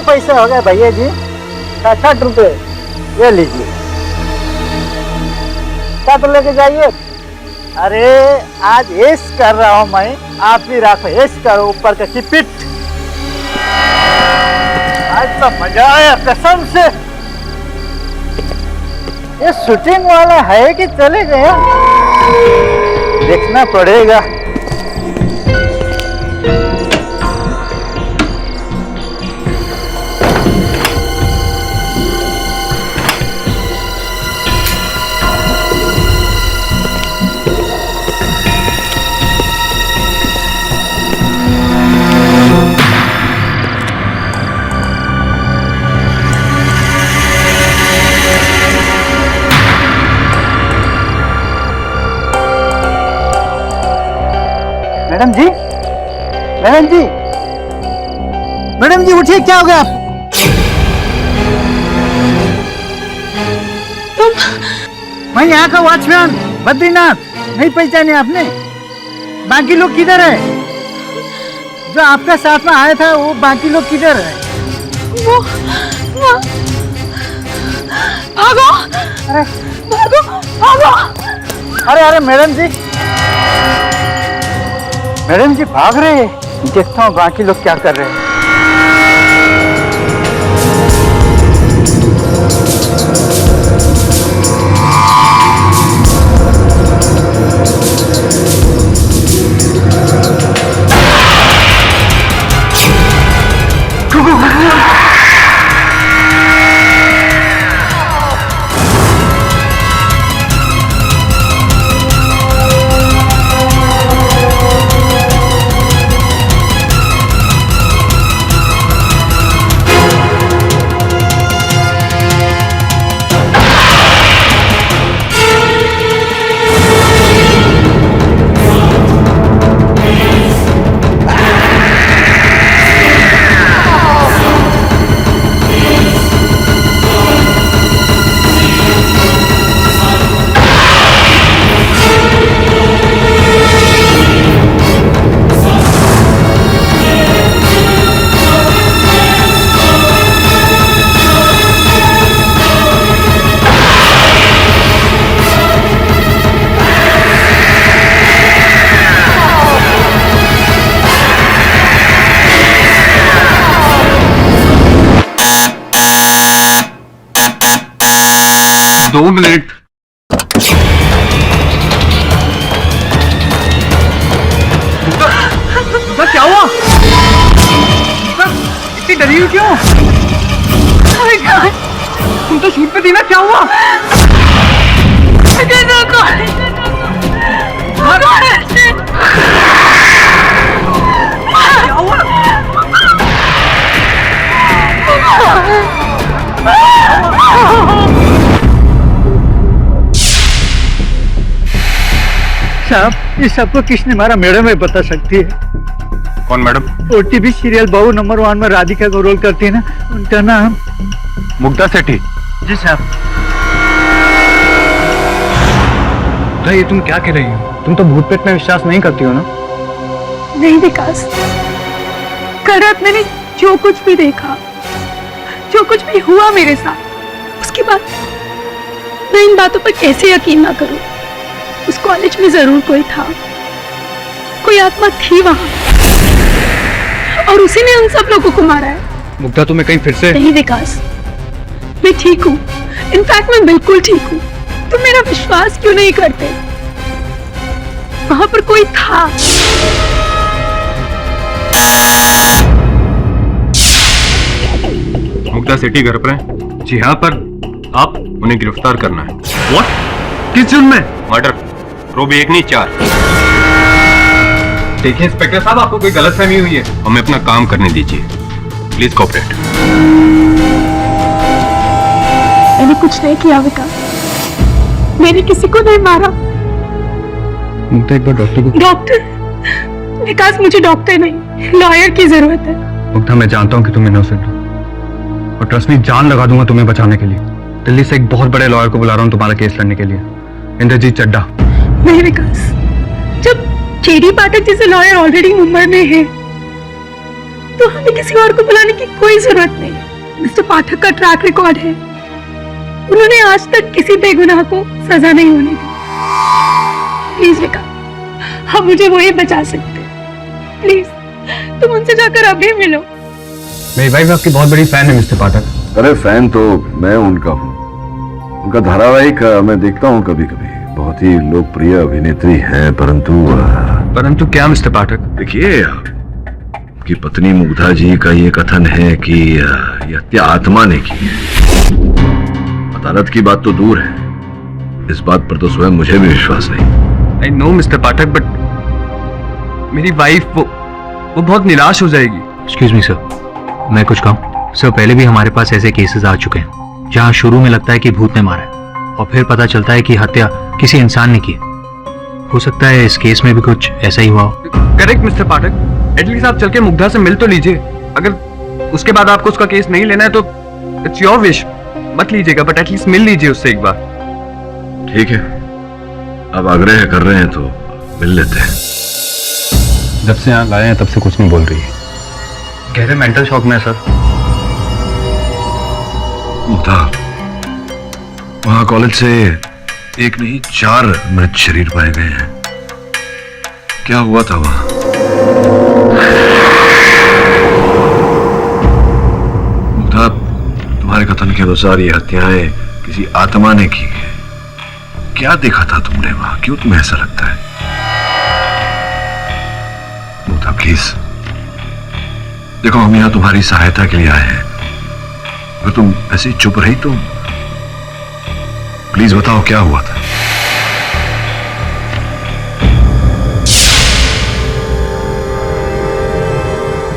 पैसे हो गए भैया जी, 60 रुपए ये लीजिए। क्या तो लेके जाइए। अरे आज ऐश कर रहा हूँ मैं, आप भी रखो, ऐश करो ऊपर का किपिट। आज तो मजा आया कसम से। ये शूटिंग वाला है कि चले गया, देखना पड़ेगा। मैडम जी, मैडम जी, मैडम जी उठिए, क्या हो गया? तुम? मैं यहाँ का वॉचमैन बद्रीनाथ, नहीं पहचाने आपने? बाकी लोग किधर है? जो आपका साथ में आया था वो बाकी लोग किधर है? वो भागो, अरे भागो, भागो। अरे अरे मैडम जी, मैडम जी भाग रहे हैं। देखता हूँ बाकी लोग क्या कर रहे हैं। दो मिनट। क्या हुआ? इतनी डरी हुई क्यों? तुम तो शूट पे थी ना, क्या हुआ? क्या हुआ? साहब, इस सबको किसने मारा? मैडम है, बता सकती है? कौन मैडम? ओटीवी सीरियल बहू नंबर 1 में राधिका को रोल करती है ना, उनका नाम मुग्धा सेठी। जी साहब। तो ये तुम क्या कह रही हो? तुम तो भूत प्रेत में विश्वास नहीं करती हो ना? नहीं विकास, कल रात मैंने जो कुछ भी देखा, जो कुछ भी हुआ मेरे साथ, उसके बाद मैं इन बातों पर कैसे यकीन ना करूं? उस कॉलेज में जरूर कोई था, कोई आत्मा थी वहां, और उसी ने उन सब लोगों को मारा है। मुग्धा, तुम्हें कहीं फिर से? नहीं विकास, मैं ठीक हूँ। इनफैक्ट मैं बिल्कुल ठीक हूँ। तुम मेरा विश्वास क्यों नहीं करते? वहां पर कोई था। मुग्धा सेठी घर पर है? जी हाँ, पर आप उन्हें गिरफ्तार करना है। What? किस जुर्म में? मर्डर। रोबी 1 नहीं 4। देखिए इंस्पेक्टर साहब, आपको कोई गलतफहमी हुई है। हमें अपना काम करने दीजिए, प्लीज कोऑपरेट। मैंने कुछ नहीं किया विकास, मैंने किसी को नहीं मारा। मुग्धा, एक बार डॉक्टर को। डॉक्टर? विकास, मुझे डॉक्टर नहीं, लॉयर की जरूरत है। मुग्धा, मैं जानता हूँ कि तुम इनोसेंट हो, और ट्रस्ट मी, जान लगा दूंगा तुम्हें बचाने के लिए। दिल्ली से एक बहुत बड़े लॉयर को बुला रहा हूँ तुम्हारा केस लड़ने के लिए, इंद्रजीत चड्ढा। नहीं विकास, जब जेडी पाठक जैसे लॉयर ऑलरेडी मुंबई में है, तो हमें किसी और को बुलाने की कोई जरूरत नहीं। मिस्टर पाठक का ट्रैक रिकॉर्ड है, उन्होंने आज तक किसी बेगुनाह को सजा नहीं होने दी। प्लीज विका, आप मुझे वही बचा सकते हैं। प्लीज तुम उनसे जाकर अभी मिलो। मेरी वाइफ आपकी बहुत बड़ी फैन है मिस्टर पाठक। अरे फैन तो मैं उनका हूँ। उनका धारावाहिक मैं देखता हूँ कभी कभी। बहुत ही लोकप्रिय अभिनेत्री हैं, परंतु क्या मिस्टर पाठक? देखिए, कि पत्नी मुग्धा जी का ये कथन है कि ये हत्या आत्मा ने की है। अदालत की बात तो दूर है, इस बात पर तो स्वयं मुझे भी विश्वास नहीं। I know mister Pathak, but मेरी वाइफ वो बहुत निराश हो जाएगी। एक्सक्यूज मी सर, मैं कुछ कहूँ? सर, पहले भी हमारे पास ऐसे केसेस आ चुके हैं जहाँ शुरू में लगता है कि भूत ने मारा है और फिर पता चलता है कि हत्या किसी इंसान ने की। हो सकता है इस केस में भी कुछ ऐसा ही हुआ हो। करेक्ट मिस्टर पाठक, एटलीस्ट आप चल के मुग्धा से मिल तो लीजिए। अगर उसके बाद आपको उसका केस नहीं लेना है तो इट्स योर विश, मत लीजिएगा, बट एटलीस्ट मिल लीजिए उससे एक बार। ठीक है, अब आग्रह कर रहे हैं तो मिल लेते हैं। जब से यहाँ लाए हैं तब से कुछ नहीं बोल रही है। गहरे मेंटल शॉक में है सर। मुग्धा, वहां कॉलेज से एक नहीं 4 मृत शरीर पाए गए हैं। क्या हुआ था वहां? मुग्धा, तुम्हारे कथन के अनुसार ये हत्याएं किसी आत्मा ने की है। क्या देखा था तुमने वहां? क्यों तुम्हें ऐसा लगता है? मुग्धा प्लीज, देखो हम यहां तुम्हारी सहायता के लिए आए हैं। अगर तुम ऐसे ही चुप रही तो प्लीज बताओ क्या हुआ था।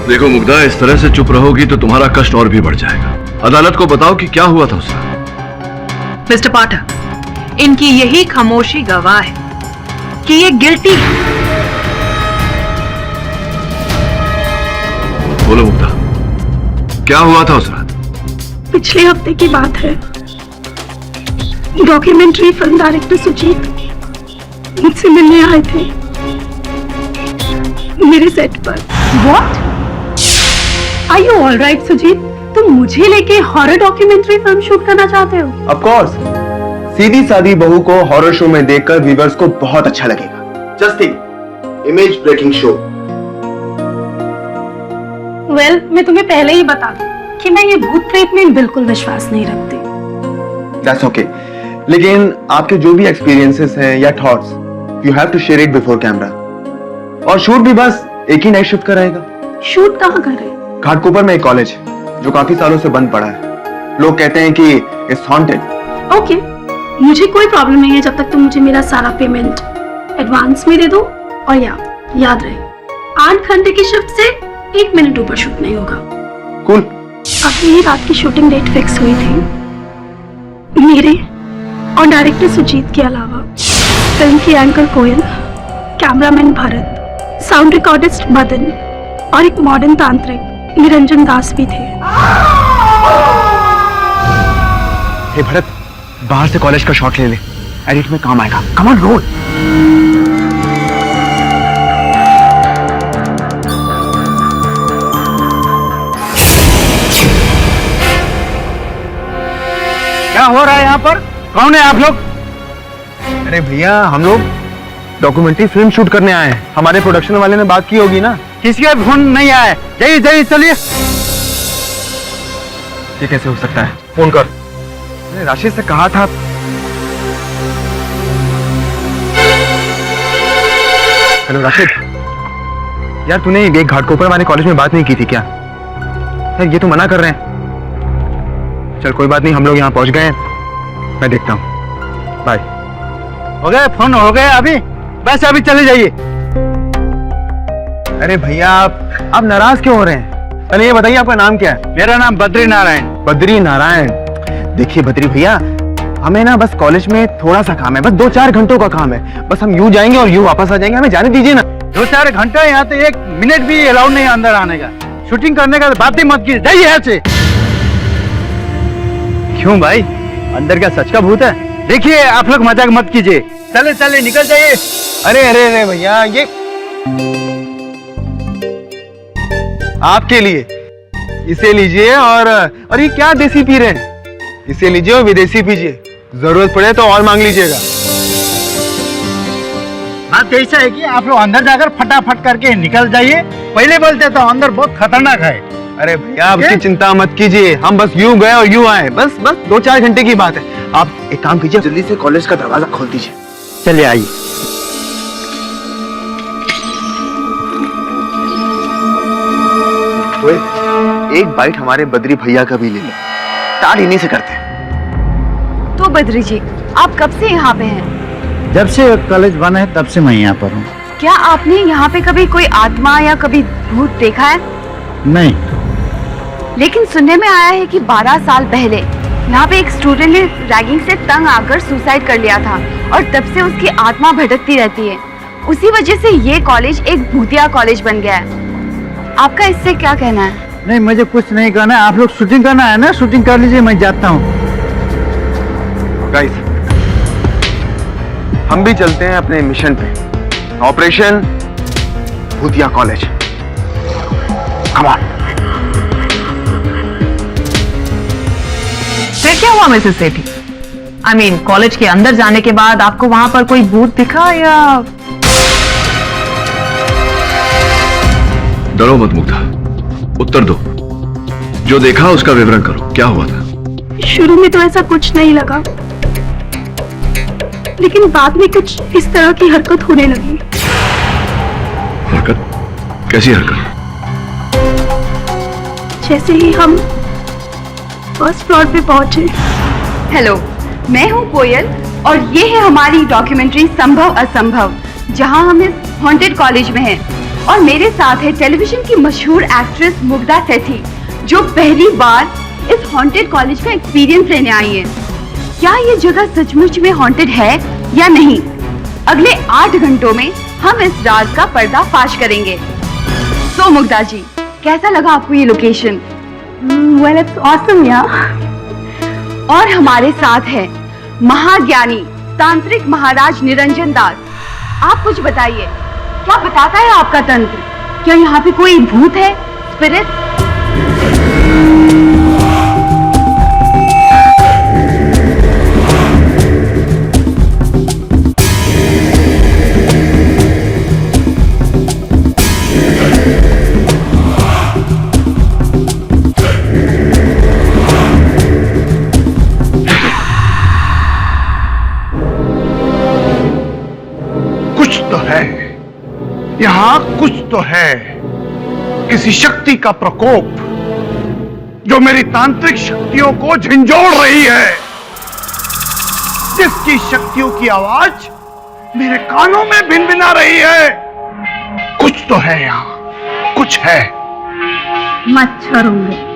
देखो मुग्धा, इस तरह से चुप रहोगी तो तुम्हारा कष्ट और भी बढ़ जाएगा। अदालत को बताओ कि क्या हुआ था उस रात। मिस्टर पाठक, इनकी यही खामोशी गवाह है कि ये गिल्टी है। बोलो मुग्धा, क्या हुआ था उस रात? पिछले हफ्ते की बात है। डॉक्यूमेंट्री फिल्म डायरेक्टर सुजीत मुझसे मिलने आए थे मेरे सेट पर। What? Are you all right, Sujit? तुम मुझे लेके हॉरर डॉक्यूमेंट्री फिल्म शूट करना चाहते हो? Of course, सीधी सादी बहू को हॉरर शो में देखकर व्यूअर्स को बहुत अच्छा लगेगा। Just think, image breaking show. Well, मैं तुम्हें पहले ही बता दूं कि मैं ये भूत प्रेत में बिल्कुल विश्वास नहीं रखती। That's okay. लेकिन आपके जो भी एक्सपीरियंसेस हैं या thoughts, you have to share it before camera. और शूट भी बस एक ही नाइट शिफ्ट का रहेगा। शूट कहाँ कर रहे? घाटकोपर में एक कॉलेज जो काफी सालों से बंद पड़ा है। लोग कहते हैं कि इट्स हॉन्टेड। ओके, मुझे कोई प्रॉब्लम नहीं है जब तक तुम मुझे मेरा सारा पेमेंट एडवांस में दे दो। और याद रहे, 8 घंटे की शिफ्ट से 1 मिनट ऊपर शूट नहीं होगा। कूल। अभी ही रात की शूटिंग डेट फिक्स हुई थी। मेरे और डायरेक्टर सुजीत के अलावा फिल्म की anchor Koyal, cameraman Bharat, sound recordist Madan और एक मॉडर्न तांत्रिक निरंजन दास भी थे। हे भरत, बाहर से कॉलेज का शॉट ले ले, एडिट में काम आएगा। Come on, roll. क्या हो रहा है यहाँ पर? कौन है आप लोग? अरे भैया, हम लोग डॉक्यूमेंट्री फिल्म शूट करने आए हैं। हमारे प्रोडक्शन वाले ने बात की होगी ना। किसी का फोन नहीं आया है। जाइए चलिए। ये कैसे हो सकता है? फोन कर। मैंने राशि से कहा था। हेलो राशिद, यार तूने ये घाटकोपर वाले कॉलेज में बात नहीं की थी क्या? यार ये तो मना कर रहे हैं। चल कोई बात नहीं, हम लोग यहाँ पहुंच गए हैं, मैं देखता हूँ। बाय। हो गए? फोन हो गए अभी? बस अभी चले जाइए। अरे भैया, आप नाराज क्यों हो रहे हैं? पहले ये बताइए आपका नाम क्या है? मेरा नाम बद्री नारायण। बद्री नारायण। देखिए बद्री भैया, हमें ना बस कॉलेज में थोड़ा सा काम है, बस 2-4 घंटों का काम है। बस हम यूं जाएंगे और यूं वापस आ जाएंगे, हमें जाने दीजिए ना। 2-4 घंटे? यहाँ तो 1 मिनट भी अलाउड नहीं अंदर आने का। शूटिंग करने का बात ही मत कीजिए। जाइए यहाँ से। क्यों भाई, अंदर क्या सच का भूत है? देखिए, आप लोग मजाक मत कीजिए। चले निकल जाइए। अरे भैया, ये आपके लिए। इसे लीजिए और ये क्या देसी पी रहे हैं? इसे लीजिए और विदेशी पीजिए, जरूरत पड़े तो और मांग लीजिएगा। बात ऐसा है कि आप लोग अंदर जाकर फटाफट करके निकल जाइए। पहले बोलते तो अंदर बहुत खतरनाक है। अरे भैया आप उसकी चिंता मत कीजिए, हम बस यूं गए और यूं आए, बस 2-4 घंटे की बात है। आप एक काम कीजिए, जल्दी से कॉलेज का दरवाजा खोल दीजिए। चलिए आइए। तो एक बाइट हमारे बद्री भैया का भी ले लो, स्टार्ट इन्हीं से करते हैं। तो बद्री जी, आप कब से यहाँ पे हैं? जब से कॉलेज बना है तब से मैं यहाँ पर हूँ। क्या आपने यहाँ पे कभी कोई आत्मा या कभी भूत देखा है? नहीं। लेकिन सुनने में आया है कि 12 साल पहले यहाँ पे एक स्टूडेंट ने रैगिंग से तंग आकर सुसाइड कर लिया था और तब से उसकी आत्मा भटकती रहती है। उसी वजह से ये कॉलेज एक भूतिया कॉलेज बन गया है। आपका इससे क्या कहना है? नहीं, मुझे कुछ नहीं करना है। आप लोग शूटिंग करना है ना, शूटिंग कर लीजिए, मैं जाता हूँ। गाइस, हम भी चलते हैं अपने मिशन पे, ऑपरेशन भूतिया कॉलेज। Come on. फिर क्या हुआ Mrs Sethi? I mean college के अंदर जाने के बाद आपको वहां पर कोई भूत दिखा या? डरो मत मुग्धा, उत्तर दो। जो देखा उसका विवरण करो, क्या हुआ था? शुरू में तो ऐसा कुछ नहीं लगा, लेकिन बाद में कुछ इस तरह की हरकत होने लगी। हरकत? कैसी हरकत? जैसे ही हम फर्स्ट फ्लोर पे पहुंचे। हेलो, मैं हूँ कोयल और ये है हमारी डॉक्यूमेंट्री संभव असंभव, जहाँ हम इस हॉन्टेड कॉलेज में हैं। और मेरे साथ है टेलीविजन की मशहूर एक्ट्रेस मुग्धा सेठी, जो पहली बार इस हॉन्टेड कॉलेज का एक्सपीरियंस लेने आई है। क्या ये जगह सचमुच में हॉन्टेड है या नहीं? अगले 8 घंटों में हम इस राज का पर्दाफाश करेंगे। तो मुग्धा जी, कैसा लगा आपको ये location? Well, it's awesome, yeah. और हमारे साथ है महाज्ञानी तांत्रिक महाराज निरंजन दास। आप कुछ बताइए, क्या बताता है आपका तंत्र? क्या यहाँ पे कोई भूत है, स्पिरिट? कुछ तो है यहाँ, कुछ तो है। किसी शक्ति का प्रकोप जो मेरी तांत्रिक शक्तियों को झंझोड़ रही है, जिसकी शक्तियों की आवाज मेरे कानों में भिनभिना रही है। कुछ तो है यहाँ, कुछ है। मच्छर होंगे।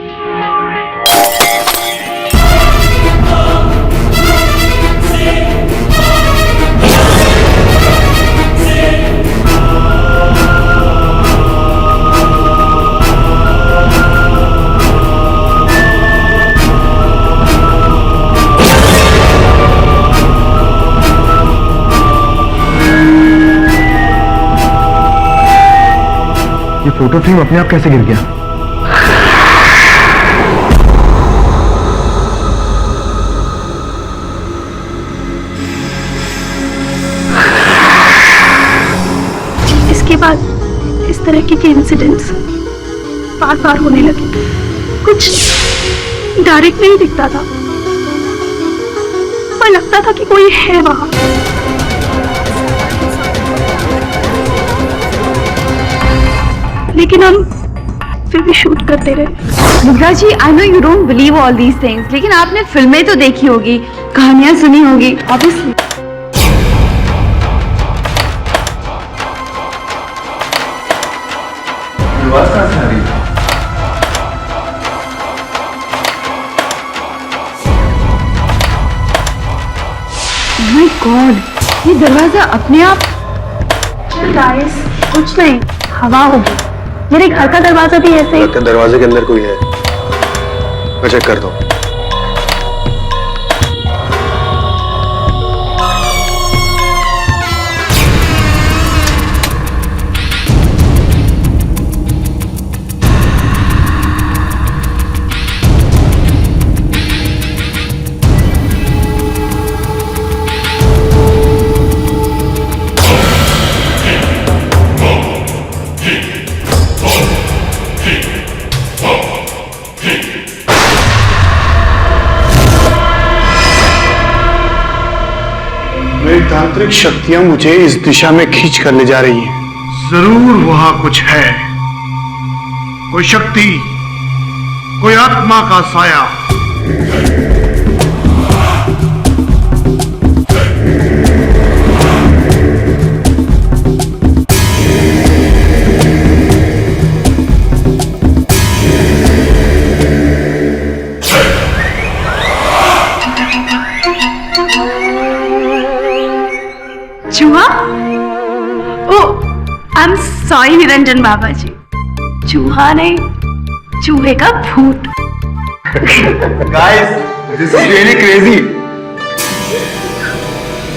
ये फोटो फ्रेम अपने आप कैसे गिर गया? इसके बाद इस तरह के इंसिडेंट्स बार बार होने लगे। कुछ डायरेक्ट नहीं दिखता था, पर लगता था कि कोई है वहां। लेकिन हम फिर भी शूट करते रहे। Mugdha ji, I know you don't believe all these things, लेकिन आपने फिल्में तो देखी होगी, कहानियां सुनी होगी, ऑब्वियसली। माय गॉड, ये दरवाजा अपने आप। गाइस, कुछ नहीं, हवा होगी। मेरे घर का दरवाजा भी ऐसे ही। लगता है दरवाजे के अंदर कोई है, मैं चेक करता हूँ। तांत्रिक शक्तियां मुझे इस दिशा में खींच कर ले जा रही हैं। जरूर वहां कुछ है, कोई शक्ति, कोई आत्मा का साया। चूहा? Oh, I am sorry Niranjan Baba ji, चूहा नहीं, चूहे का भूत। Guys, this is really crazy.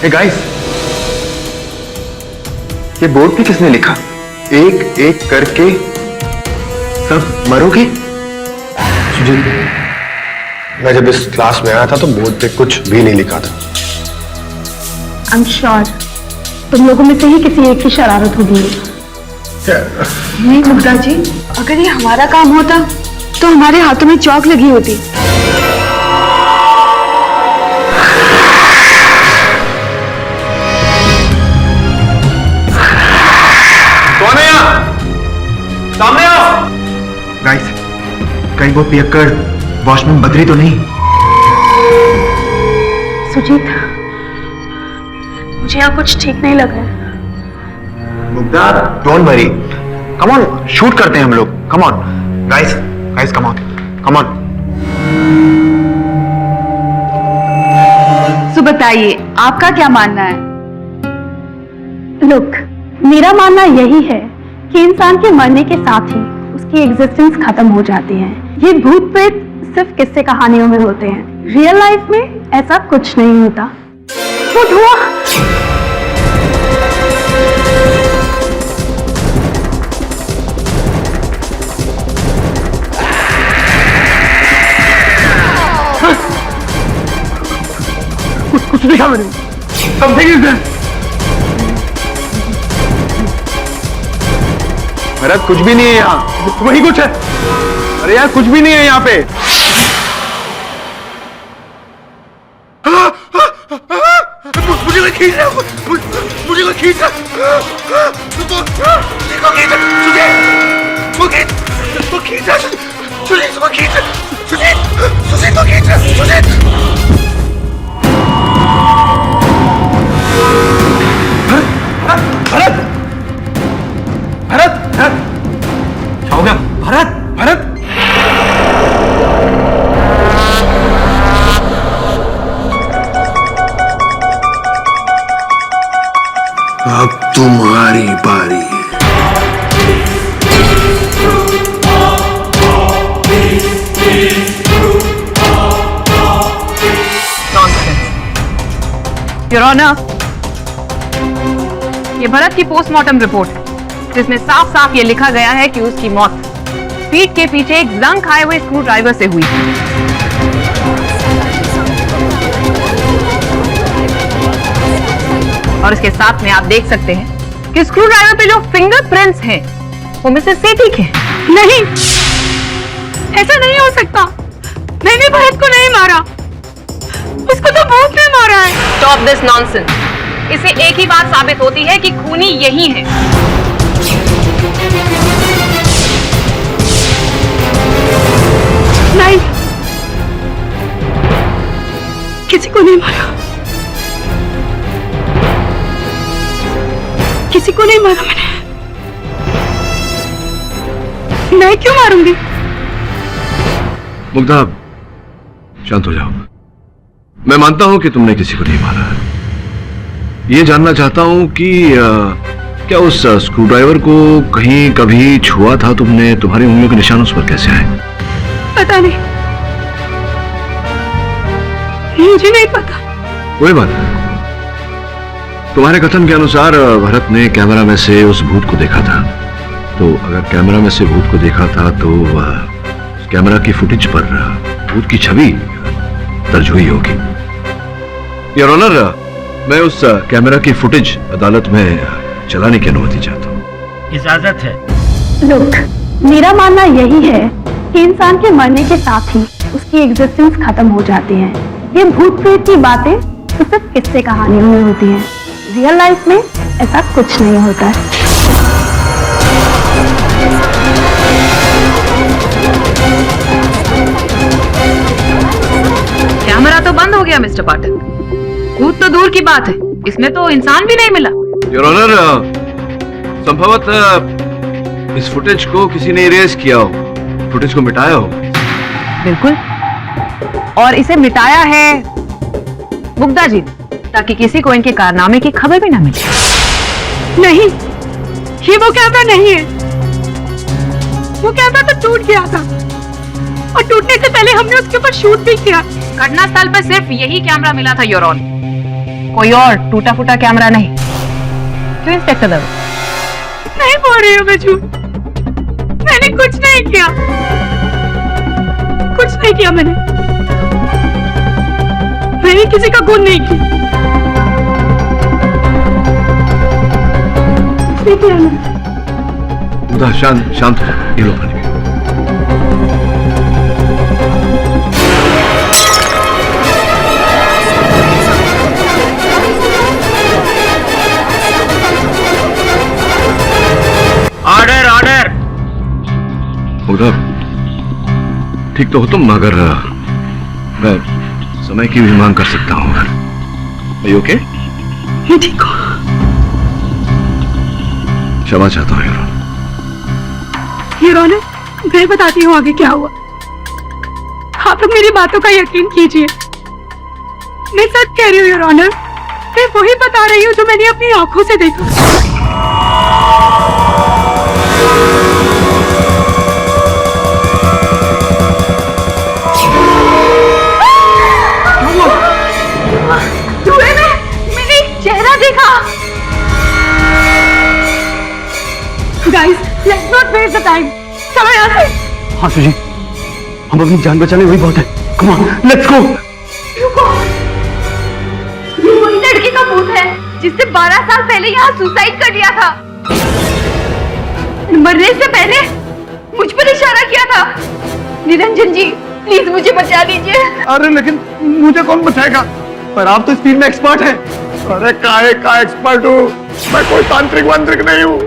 Hey guys, ये बोर्ड पे किसने लिखा? एक एक करके सब मरोगे? सुजीत, मैं जब इस क्लास में आया था तो बोर्ड पे कुछ भी नहीं लिखा था। आई एम श्योर तुम लोगों में से ही किसी एक की शरारत होगी। नहीं मुग्धा जी, अगर ये हमारा काम होता तो हमारे हाथों में चौक लगी होती। कौन है यहाँ? सामने आओ। गाइस, कहीं वो पियक्कड़ वॉचमैन बद्री तो नहीं? सुजीत, मुझे यहाँ कुछ ठीक नहीं लग रहा है। Mugdha, don't worry, come on, shoot करते हैं हम लोग। कम on guys, guys come on, come on. तो बताइए आपका क्या मानना है? लुक, मेरा मानना यही है कि इंसान के मरने के साथ ही उसकी एग्जिस्टेंस खत्म हो जाती है। ये भूत प्रेत सिर्फ किस्से कहानियों में होते हैं, रियल लाइफ में ऐसा कुछ नहीं होता। वो धुआं, कुछ देखा मैंने, समथिंग इज देयर। भरत, कुछ भी नहीं है यहाँ। वही कुछ है। अरे यार, कुछ भी नहीं है यहाँ पे। मुझे कोई खींच रहा है, मुझे कोई खींच रहा है। भरत, भरत, भरत, क्या हो गया? भरत, भरत। अब तुम्हारी बारी है। योर ऑनर, ये भरत की पोस्टमार्टम रिपोर्ट है, जिसमें साफ साफ ये लिखा गया है कि उसकी मौत पीठ के पीछे एक जंग खाए हुए स्क्रू ड्राइवर से हुई। और इसके साथ में आप देख सकते हैं कि स्क्रू ड्राइवर पे जो फिंगरप्रिंट्स हैं वो मिसेस सेठी के। नहीं, ऐसा नहीं हो सकता। मैंने भरत को नहीं मारा, उसको तो भूत ने मारा है। Stop this nonsense. इससे एक ही बात साबित होती है कि खूनी यही है। नहीं, किसी को नहीं मारा, किसी को नहीं मारा मैंने। मैं क्यों मारूंगी? मुग्धा, शांत हो जाओ। मैं मानता हूं कि तुमने किसी को नहीं मारा है। ये जानना चाहता हूं कि क्या उस स्क्रू ड्राइवर को कहीं कभी छुआ था तुमने? तुम्हारी उंगलियों के निशान उस पर कैसे आए? पता नहीं, मुझे नहीं पता। कोई बात नहीं। तुम्हारे कथन के अनुसार भरत ने कैमरा में से उस भूत को देखा था, तो अगर कैमरा में से भूत को देखा था तो उस कैमरा की फुटेज पर भूत की छवि दर्ज हुई होगी। योर ऑनर, मैं उस कैमरा की फुटेज अदालत में चलाने की अनुमति चाहता हूँ। इजाजत है। लुक, मेरा मानना यही है कि इंसान के मरने के साथ ही उसकी एग्जिस्टेंस खत्म हो जाती है। ये भूत प्रेत की बातें तो सिर्फ किस्से कहानियों में होती हैं, रियल लाइफ में ऐसा कुछ नहीं होता है। कैमरा तो बंद हो गया मिस्टर पाठक। भूत तो दूर की बात है, इसमें तो इंसान भी नहीं मिला। योर ऑनर, संभवतः इस फुटेज को किसी ने इरेज किया हो, फुटेज को मिटाया हो। बिल्कुल, और इसे मिटाया है मुग्धा जी, ताकि किसी को इनके कारनामे की खबर भी ना मिले। नहीं, ये वो कैमरा नहीं है। वो कैमरा तो टूट गया था और टूटने से पहले हमने उसके ऊपर शूट भी किया। घटना स्थल पर सिर्फ यही कैमरा मिला था योर ऑनर, कोई और टूटा फूटा कैमरा नहीं। तो इंस्पेक्टर दवे, नहीं बोल रही हूँ मैं झूठ। मैंने कुछ नहीं किया, कुछ नहीं किया मैंने किसी का खून नहीं किया। मुग्धा, शांत शांत हो जाओ, ये लो पानी। Order order. मुग्धा, ठीक तो हो तुम, मगर मैं समय की भी मांग कर सकता हूँ। ओके? ये ठीक हो। क्षमा चाहता हूँ योर ऑनर, मैं बताती हूँ आगे क्या हुआ। आप लोग मेरी बातों का यकीन कीजिए, मैं सच कह रही हूँ योर ऑनर। मैं वही बता रही हूँ जो मैंने अपनी आंखों से देखा। धुएं में मैंने एक चेहरा देखा। Guys, let's not waste the time. चलो यहाँ से। हाँ सुजी, हम अपनी जान बचाने वही बहुत है। Come on, let's go. रुको, ये वही लड़की का भूत है जिसने 12 साल पहले यहाँ सुसाइड कर लिया था। मरने से पहले मुझ पर इशारा किया था। निरंजन जी, प्लीज मुझे बचा लीजिए। अरे लेकिन मुझे कौन बचाएगा? पर आप तो इस फील्ड में एक्सपर्ट हैं। अरे काहे का एक्सपर्ट हूँ मैं, कोई तांत्रिक वांत्रिक नहीं हूँ।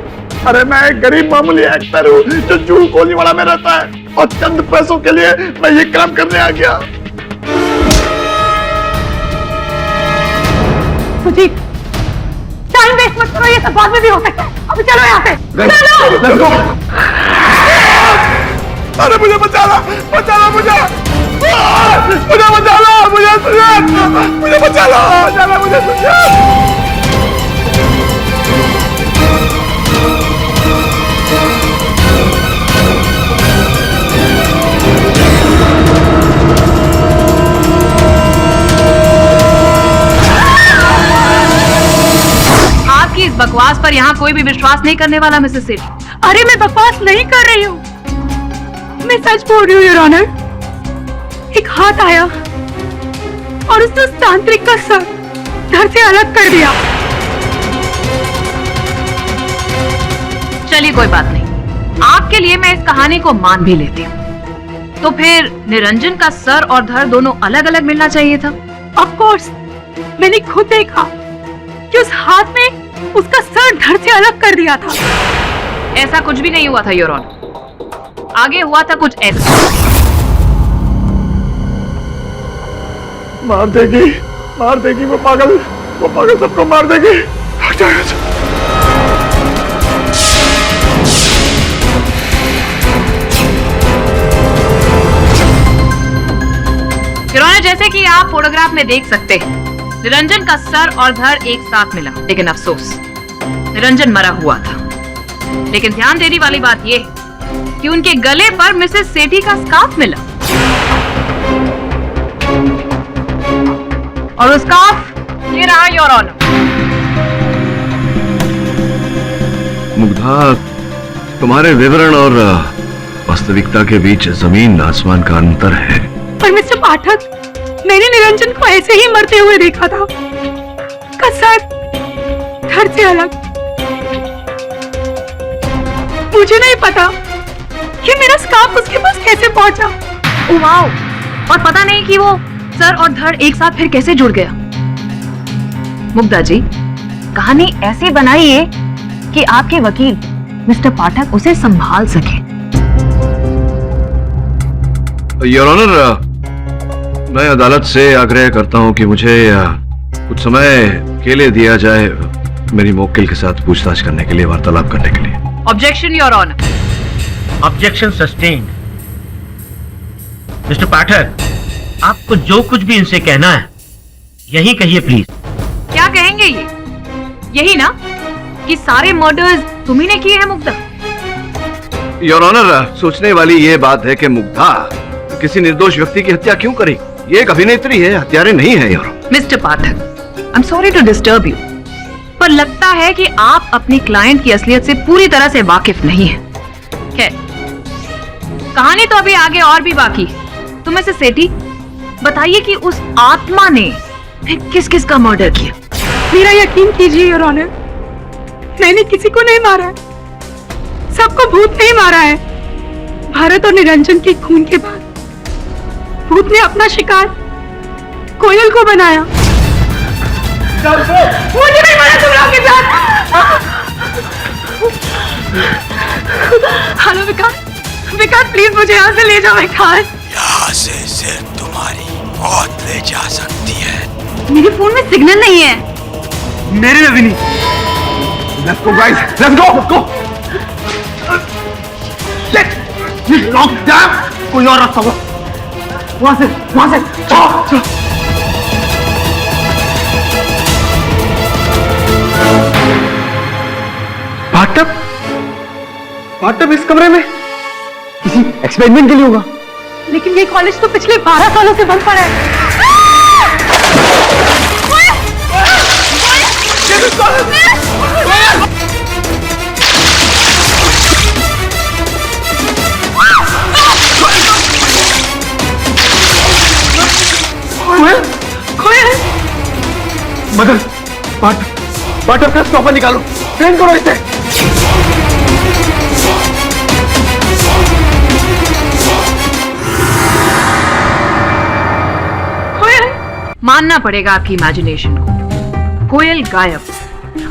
अरे मैं एक गरीब मामूली एक्टर हूँ जो जूह कोलीवाड़ा में रहता है, और चंद पैसों के लिए मैं ये काम करने आ गया। सुजीत, टाइम वेस्ट मत करो, ये सब बाद में भी हो सकता है। अभी चलो यहाँ से। चलो। अरे मुझे बचाना, बचाना मुझे, मुझे बचाना, मुझे बचाना, मुझे। आपकी इस बकवास पर यहाँ कोई भी विश्वास नहीं करने वाला मिसेस सेठी। अरे मैं बकवास नहीं कर रही हूँ, मैं सच बोल रही हूँ योर ऑनर। एक हाथ आया और उसने उस तांत्रिक का सर धड़ से अलग कर दिया। चलिए कोई बात नहीं, आपके लिए मैं इस कहानी को मान भी लेती हूँ। तो फिर निरंजन का सर और धड़ दोनों अलग अलग मिलना चाहिए था। ऑफ कोर्स, मैंने खुद देखा कि उस हाथ में उसका सर धड़ से अलग कर दिया था। ऐसा कुछ भी नहीं हुआ था योर ऑनर, आगे हुआ था कुछ ऐसा। मार देगी वो पागल सबको मार देगी। भाग जाओ यहाँ से। किरोना, जैसे कि आप फोटोग्राफ में देख सकते हैं, निरंजन का सर और धड़ एक साथ मिला, लेकिन अफसोस निरंजन मरा हुआ था। लेकिन ध्यान देने वाली बात यह कि उनके गले पर मिसेस सेठी का स्कार्फ मिला, और वो स्कार्फ ये रहा योर ऑनर। मुग्धा, तुम्हारे विवरण और वास्तविकता के बीच जमीन आसमान का अंतर है। पर मिस्टर पाठक, मैंने निरंजन को ऐसे ही मरते हुए देखा था, उसका सर धड़ से अलग। मुझे नहीं पता कि मेरा स्कार्फ उसके पास कैसे पहुंचा। ओह वाओ, और पता नहीं कि वो सर और धड़ एक साथ फिर कैसे जुड़ गया। मुग्धा जी, कहानी ऐसी बनाइए कि आपके वकील मिस्टर पाठक उसे संभाल सके। योर ऑनर, मैं अदालत से आग्रह करता हूं कि मुझे कुछ समय अकेले दिया जाए मेरी मुवक्किल के साथ पूछताछ करने के लिए, वार्तालाप करने के लिए। Objection your honour. Objection sustained. Mister Pathak, आपको जो कुछ भी इनसे कहना है यही कहिए प्लीज। क्या कहेंगे ये? यही ना कि सारे मर्डर्स तुम्ही ने किए हैं मुग्धा? योर ऑनर, सोचने वाली ये बात है कि मुग्धा किसी निर्दोष व्यक्ति की हत्या क्यों करी? ये एक अभिनेत्री है, हत्यारे नहीं है। Your mister Pathak, I am sorry to disturb you, पर लगता है कि आप अपनी क्लाइंट की असलियत से पूरी तरह से वाकिफ नहीं हैं। खैर, कहानी तो अभी आगे और भी बाकी है। तो मिसेस सेठी, बताइए कि उस आत्मा ने फिर किस किस का मर्डर किया? मेरा यकीन कीजिए योर ऑनर, मैंने किसी को नहीं मारा है, सबको भूत ने ही मारा है। भारत और निरंजन के खून के बाद भूत ने अपना शिकार कोयल को बनाया। मुझे नहीं मारा तुम लोगों के साथ। हेलो विकास, विकास प्लीज मुझे यहाँ से ले जाओ। विकास, यहाँ से सिर्फ तुम्हारी मौत ले जा सकती है। मेरे फोन में सिग्नल नहीं है। मेरे में भी नहीं। Let's go guys, let's go, let's go. Shit, lock dam. कोई और रास्ता होगा? वहां से चलो। पाठक, पाठक इस कमरे में किसी एक्सपेरिमेंट के लिए होगा। लेकिन ये कॉलेज तो पिछले 12 सालों से बंद पड़ा है। मदर, पाठक का स्टॉपर निकालो, ट्रेन करो इसे। मानना पड़ेगा आपकी इमेजिनेशन को। कोयल गायब,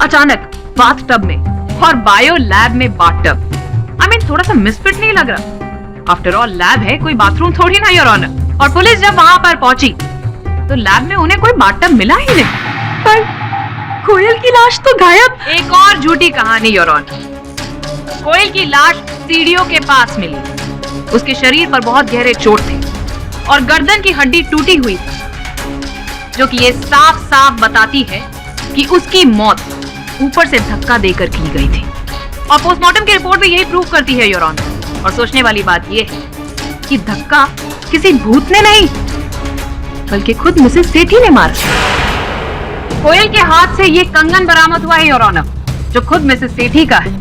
अचानक बाथटब में, और बायो लैब में बाथटब। आई मीन, थोड़ा सा मिसफिट नहीं लग रहा? आफ्टर ऑल लैब है, कोई बाथरूम थोड़ी ना योर ऑनर। और पुलिस जब वहां पर पहुंची तो लैब में उन्हें कोई बाथटब मिला ही नहीं। पर कोयल की लाश तो गायब। एक और झूठी कहानी योर ऑनर। कोयल की लाश सीढ़ियों के पास मिली। उसके शरीर पर बहुत गहरे चोट थे और गर्दन की हड्डी टूटी हुई थी, जो कि ये साफ साफ बताती है कि उसकी मौत ऊपर से धक्का देकर की गई थी। और पोस्टमार्टम की रिपोर्ट भी यही प्रूव करती है योर ऑनर। और सोचने वाली बात यह है कि धक्का किसी भूत ने नहीं, बल्कि खुद मिसेस सेठी ने मारा। कोयल के हाथ से ये कंगन बरामद हुआ है योर ऑनर, जो खुद मिसेस सेठी का है।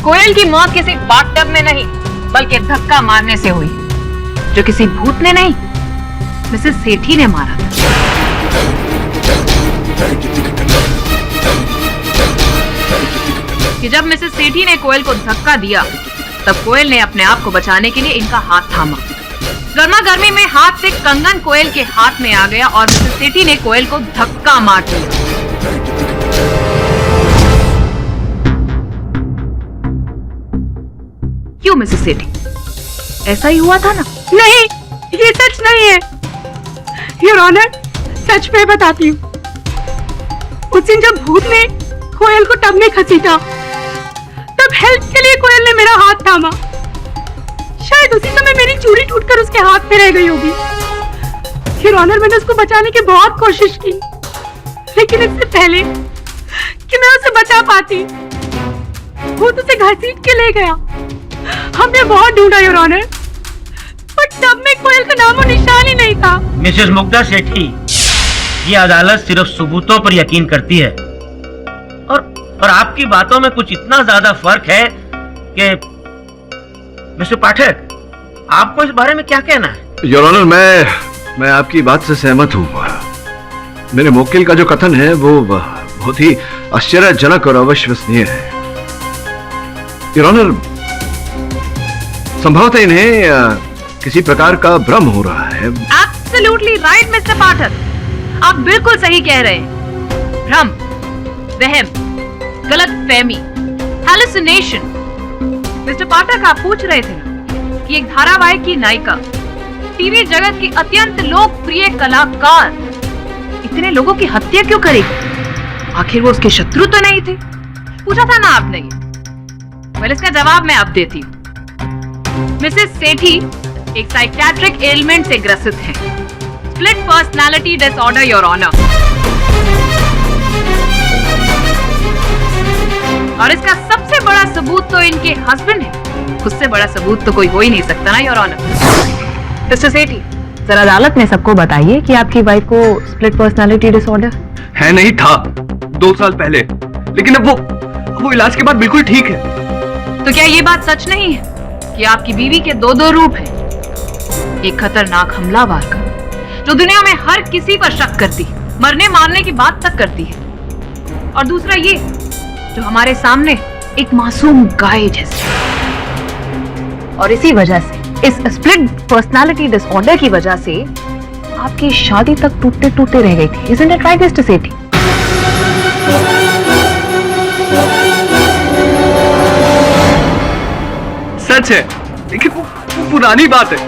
कोयल की मौत किसी बाथटब में नहीं, बल्कि धक्का मारने से हुई, जो किसी भूत ने नहीं, मिसेस सेठी ने मारा था। कि जब मिसेस सेठी ने कोयल को धक्का दिया, तब कोयल ने अपने आप को बचाने के लिए इनका हाथ थामा। गर्मा गर्मी में हाथ से कंगन कोयल के हाथ में आ गया और मिसेस सेठी ने कोयल को धक्का मार दिया। क्यों मिसेस सेठी, ऐसा ही हुआ था ना? नहीं, ये सच नहीं है योर ऑनर। सच में बताती हूँ, उस दिन जब भूत ने कोयल को टब में घसीटा, तब हेल्प के लिए कोयल ने मेरा हाथ थामा। शायद उसी समय मेरी चूड़ी टूटकर उसके हाथ में रह गई होगी। योर ऑनर, मैंने उसको बचाने की बहुत कोशिश की, लेकिन इससे पहले कि मैं उसे बचा पाती, भूत उसे घसीट के ले गया। हमने बहुत ढूंढा योर ऑनर, पर टब में कोयल का नामो निशान ही नहीं था। मिसेस मुग्धा सेठी, ये अदालत सिर्फ सबूतों पर यकीन करती है, और आपकी बातों में कुछ इतना ज्यादा फर्क है कि मिस्टर पाठक, आपको इस बारे में क्या कहना है? योर ऑनर, मैं आपकी बात से सहमत हूं। मेरे मुवक्किल का जो कथन है वो बहुत ही आश्चर्यजनक और अविश्वसनीय है। योर ऑनर, संभवतः इन्हें किसी प्रकार का भ्रम हो रहा है। एब्सोल्युटली राइट मिस्टर पाठक, आप बिल्कुल सही कह रहे हैं। भ्रम, वहम, गलत फहमी, हैलुसिनेशन। मिस्टर पाठक, आप पूछ रहे थे ना कि एक धारावाहिक की नायिका, टीवी जगत की अत्यंत लोकप्रिय कलाकार इतने लोगों की हत्या क्यों करेगी? आखिर वो उसके शत्रु तो नहीं थे? पूछा था ना आपने ये। वेल, इसका जवाब मैं अब देती हूँ। मिसेस सेठी एक साइकियाट्रिक एलिमेंट से ग्रसित हैं, split personality disorder, your honour. और इसका सबसे बड़ा सबूत तो इनके हस्बैंड है। उससे बड़ा सबूत तो कोई हो ही नहीं सकता ना, योर ऑनर। मिस्टर सेठी, जरा अदालत में सबको बताइए कि आपकी वाइफ को स्प्लिट पर्सनालिटी डिसऑर्डर है। नहीं था 2 साल पहले, लेकिन अब वो इलाज के बाद बिल्कुल ठीक है। तो क्या ये बात सच नहीं है कि आपकी बीवी के 2 रूप हैं? एक खतरनाक हमलावर का, जो दुनिया में हर किसी पर शक करती है, मरने मारने की बात तक करती है, और दूसरा ये जो हमारे सामने एक मासूम गाय जैसी। और इसी वजह से, इस स्प्लिट पर्सनालिटी डिसऑर्डर की वजह से आपकी शादी तक टूटते टूटते रह गई थी। Isn't it right, Mr. सेठी? सच है, लेकिन वो पुरानी बात है।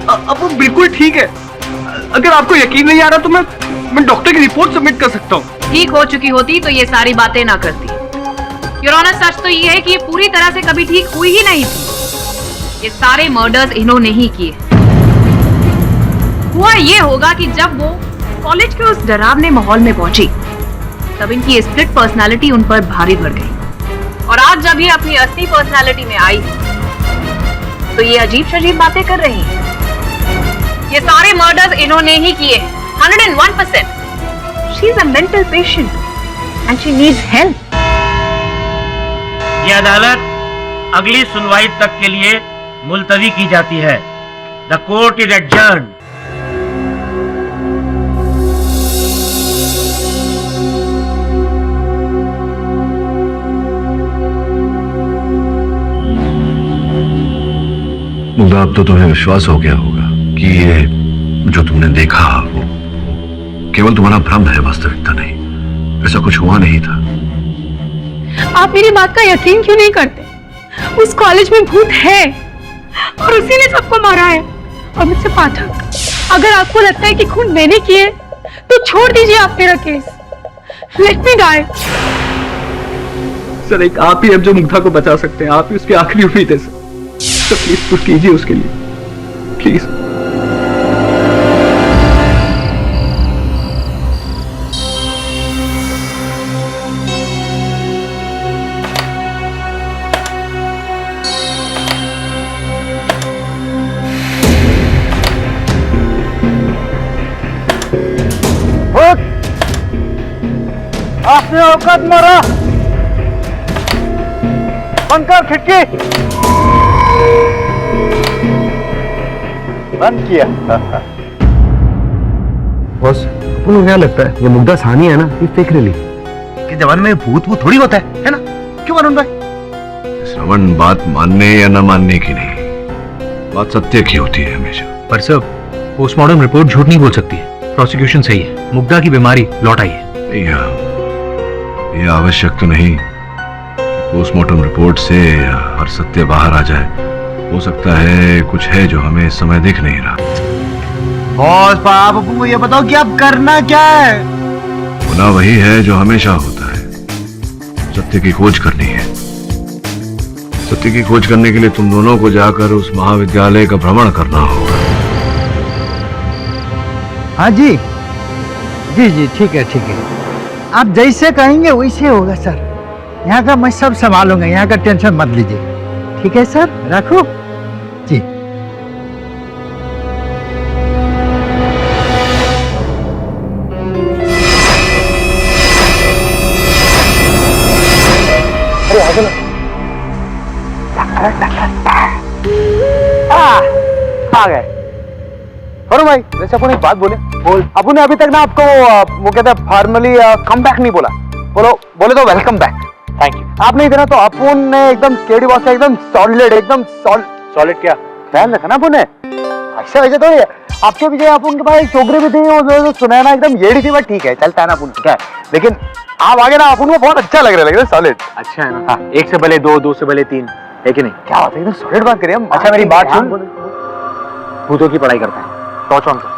अब वो बिल्कुल ठीक है। अगर आपको यकीन नहीं आ रहा तो मैं डॉक्टर की रिपोर्ट सबमिट कर सकता हूँ। ठीक हो चुकी होती तो ये सारी बातें ना करती। योर ऑनर, सच तो ये है कि ये पूरी तरह से कभी ठीक हुई ही नहीं थी। ये सारे मर्डर्स इन्होंने ही किए। हुआ ये होगा कि जब वो कॉलेज के उस डरावने माहौल में पहुंची, तब इनकी स्प्लिट पर्सनालिटी उन पर भारी पड़ गई। और आज जब ये अपनी असली पर्सनालिटी में आई, तो ये अजीब शजीब बातें कर रही है। ये सारे मर्डर्स इन्होंने ही किए, 101%। She is a mental patient and she needs help. ये अदालत अगली सुनवाई तक के लिए मुलतवी की जाती है। The court is adjourned. Mugdha, अब तो तुम्हें विश्वास हो गया होगा कि ये जो तुमने देखा वो केवल तुम्हारा भ्रम है, वास्तविकता नहीं। ऐसा कुछ हुआ नहीं था। आप मेरी बात का यकीन क्यों नहीं करते? उस कॉलेज में भूत है और उसी ने सबको मारा है। और मुझसे पाठक, अगर आपको लगता है कि खून मैंने किए तो छोड़ दीजिए आप मेरा case. Let me die. Sir, एक आप ही अब जो मुग्धा को बचा सकते हैं। आप ही उसकी आखिरी उम्मीद है सर। प्लीज कुछ कीजिए उसके लिए, प्लीज। आपने औकात मारा, बंद कर खिड़की। बंद किया। बॉस, आपको क्या लगता है ये मुग्धा सानी है ना, ये फेक रिलीफ के जमाने में भूत वो थोड़ी होता है ना? क्यों अरुण भाई? श्रवण, बात मानने या न मानने की नहीं, बात सत्य की होती है हमेशा। पर सर, पोस्टमार्टम रिपोर्ट झूठ नहीं बोल सकती है। प्रोसिक्यूशन सही है, मुग्धा की बीमारी लौट आई है। ये आवश्यक तो नहीं पोस्टमार्टम रिपोर्ट से हर सत्य बाहर आ जाए। हो सकता है कुछ है जो हमें इस समय दिख नहीं रहा। बॉस, आप को ये बताओ कि आप करना क्या है? होना वही है जो हमेशा होता है, सत्य की खोज करनी है। सत्य की खोज करने के लिए तुम दोनों को जाकर उस महाविद्यालय का भ्रमण करना होगा। हाँ जी, जी जी, ठीक है ठीक है। आप जैसे कहेंगे वैसे होगा सर। यहाँ का मैं सब संभालूंगा, यहाँ का टेंशन मत लीजिए। ठीक है सर, रखो जी। आ गए। अरे भाई, वैसे अपन एक बात बोले, अपन ने अभी तक ना आपको वो कहते हैं फॉर्मली कम बैक नहीं बोला। बोले तो वेलकम बैक। Thank you. आप नहीं देना तो अपन ने एकदम केडी बॉस का एकदम सॉलिड, एकदम सॉलिड क्या ख्याल रखा ना अपन ने। अच्छा वैसे तो आपके पीछे आप उनके पास एक छोकरी भी थी, वो सुना है ना एकदम येड़ी थी, बट ठीक है चलता है ना अपन क्या है, लेकिन आप आगे ना अपन को बहुत अच्छा लग रहा है सॉलिड। अच्छा है ना? हाँ, एक से भले दो, दो से भले तीन, है कि नहीं? क्या बात है, एकदम सॉलिड बात करिए हम। अच्छा मेरी बात सुन, भूतों की पढ़ाई करते हैं, टॉर्च ऑन कर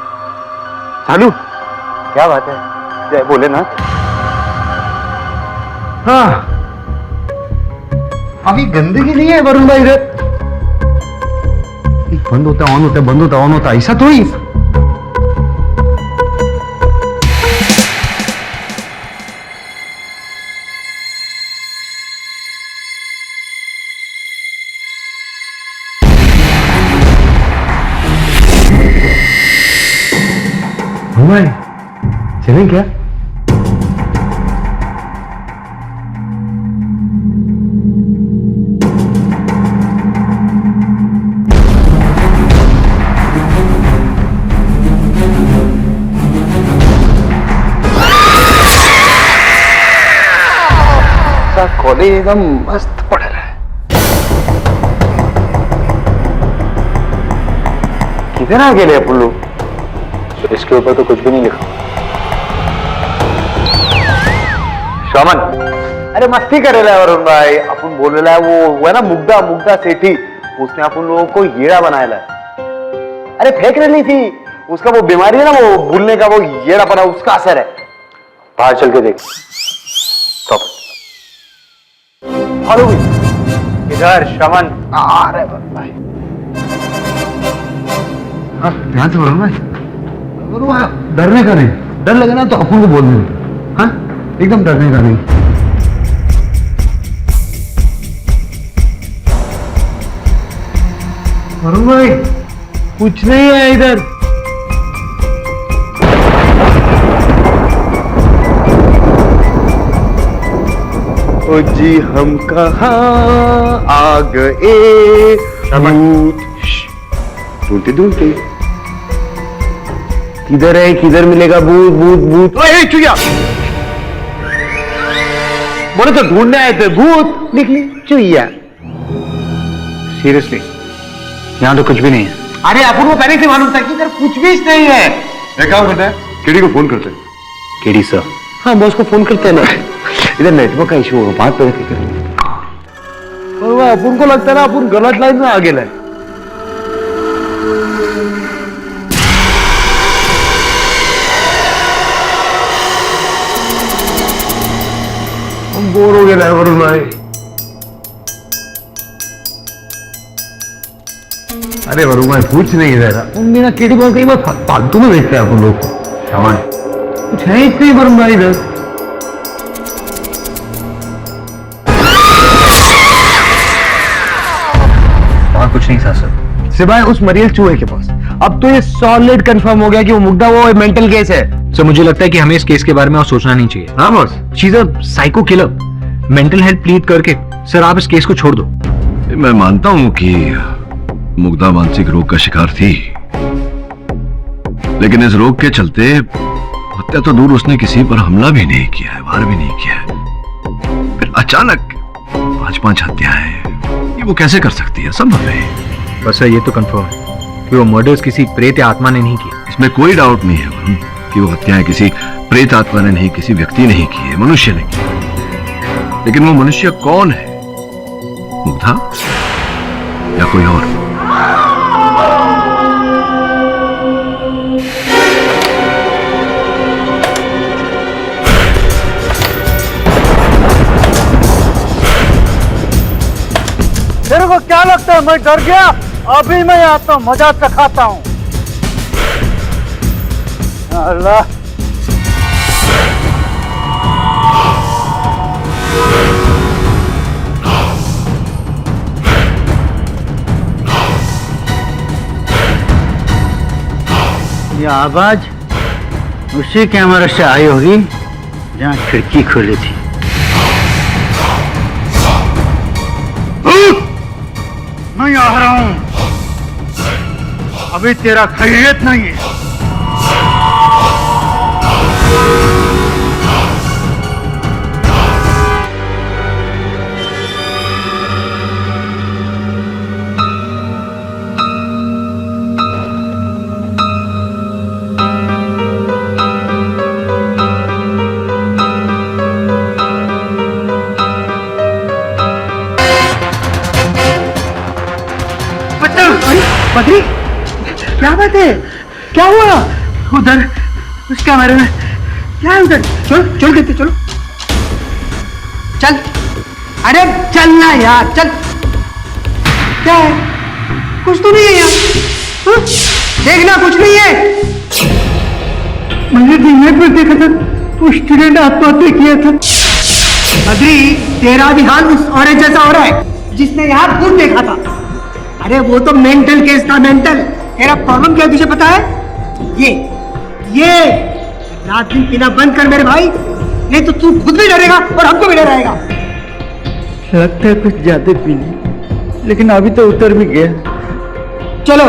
चालू। क्या बात है, जय भोलेनाथ। हाँ अभी गंदगी नहीं है वरुण भाई इधर, बंद होता ऑन होता बंद होता ऑन होता, ऐसा थोड़ी। भाई चलें क्या? कॉलेज एकदम मस्त पढ़ रहा है। किधर आ गए अपन लोग? तो इसके ऊपर तो कुछ भी नहीं लिखा। शमन, अरे मस्ती कर रहा है वरुण भाई, अपन बोल रहा है वो है ना मुग्धा, मुग्धा सेठी, उसने अपन लोगों को येड़ा बनाया है। अरे फेंक रही थी, उसका वो बीमारी है ना, वो भूलने का, वो येड़ा बना, उसका असर है। बाहर चल के देख। स्टॉप। हेलो इधर शमन आ रहे भाई। हाँ ध्यान से बोलो ना, डरने का नहीं, डर लगे ना तो अपन को बोल देना। हाँ एकदम डरने का नहीं। वरुण भाई कुछ नहीं है इधर। ओ जी हम कहाँ आ गए भूत। ढूंढते ढूंढते किधर है, किधर मिलेगा भूत भूत भूत। चुया बोले तो ढूंढने आए थे, भूत निकली चुईया। सीरियसली यहाँ तो कुछ भी नहीं है। अरे अपन को पहले से मालूम था कि इधर कुछ भी नहीं है। एक काम करते हैं, केडी को फोन करते हैं। KD sir? हाँ बॉस को फोन करते हैं ना, इधर नेटवर्क का इशू होगा, बात पे करेंगे। और अपन को लगता है ना अपन गलत लाइन में आगे लाए। हम बोर हो गए वरुण भाई। अरे वरुण भाई पूछ नहीं रहा, मेरा केडी बॉल कई बार फालतू में देखते हैं अपन लोग को। शाबाश, कुछ है ही वरुण भाई इधर। और कुछ नहीं सर, सिवाय उस मरियल चूहे के पास। अब तो ये सॉलिड कंफर्म हो गया कि वो मुग्धा वो मेंटल केस है। सर मुझे लगता है कि हमें इस केस के बारे में और सोचना नहीं चाहिए। हाँ boss, she is a psycho killer. Mental health plead करके सर आप इस केस को छोड़ दो। मैं मानता हूं कि मुग्धा मानसिक रोग का शिकार थी, लेकिन इस रोग के चलते हत्या तो दूर, उसने किसी पर हमला भी नहीं किया है, वार भी नहीं किया है। फिर अचानक 5-5 हत्याएं, ये वो कैसे कर सकती है? संभव है? बस सर ये तो कंफर्म है कि वो मर्डर्स किसी प्रेत या आत्मा ने नहीं किए। इसमें कोई डाउट नहीं है वरुण कि वो हत्याएं किसी प्रेत आत्मा ने नहीं, किसी व्यक्ति ने नहीं की है, मनुष्य ने की। लेकिन वो मनुष्य कौन है? मुग्धा या कोई और? तेरे को क्या लगता है मैं डर गया? अभी मैं आता हूं, मजा चखाता हूं। अल्लाह ये आवाज उसी कैमरे से आई होगी जहां खिड़की खुली थी। मैं आ रहा हूं, अभी तेरा खैरियत नहीं है। बद्री, क्या बात है? क्या हुआ? उधर उस कमरे में क्या है? उधर चल देते, चलो चल। अरे चलना यार, चल। क्या है? कुछ तो नहीं है यार। हाँ? देखना, कुछ नहीं है। मैंने टीवी पर देखा था, तो स्टूडेंट आत्महत्या किया था। बद्री, तेरा भी हाल उस औरत जैसा हो रहा है जिसने यहाँ खून देखा था। अरे वो तो मेंटल केस था, मेंटल। तेरा प्रॉब्लम क्या तुझे पता है? ये रात दिन पीना बंद कर मेरे भाई, नहीं तो तू खुद भी डरेगा और हमको भी डराएगा। लगता है कुछ ज्यादा पी ली, लेकिन अभी तो उतर भी गया। चलो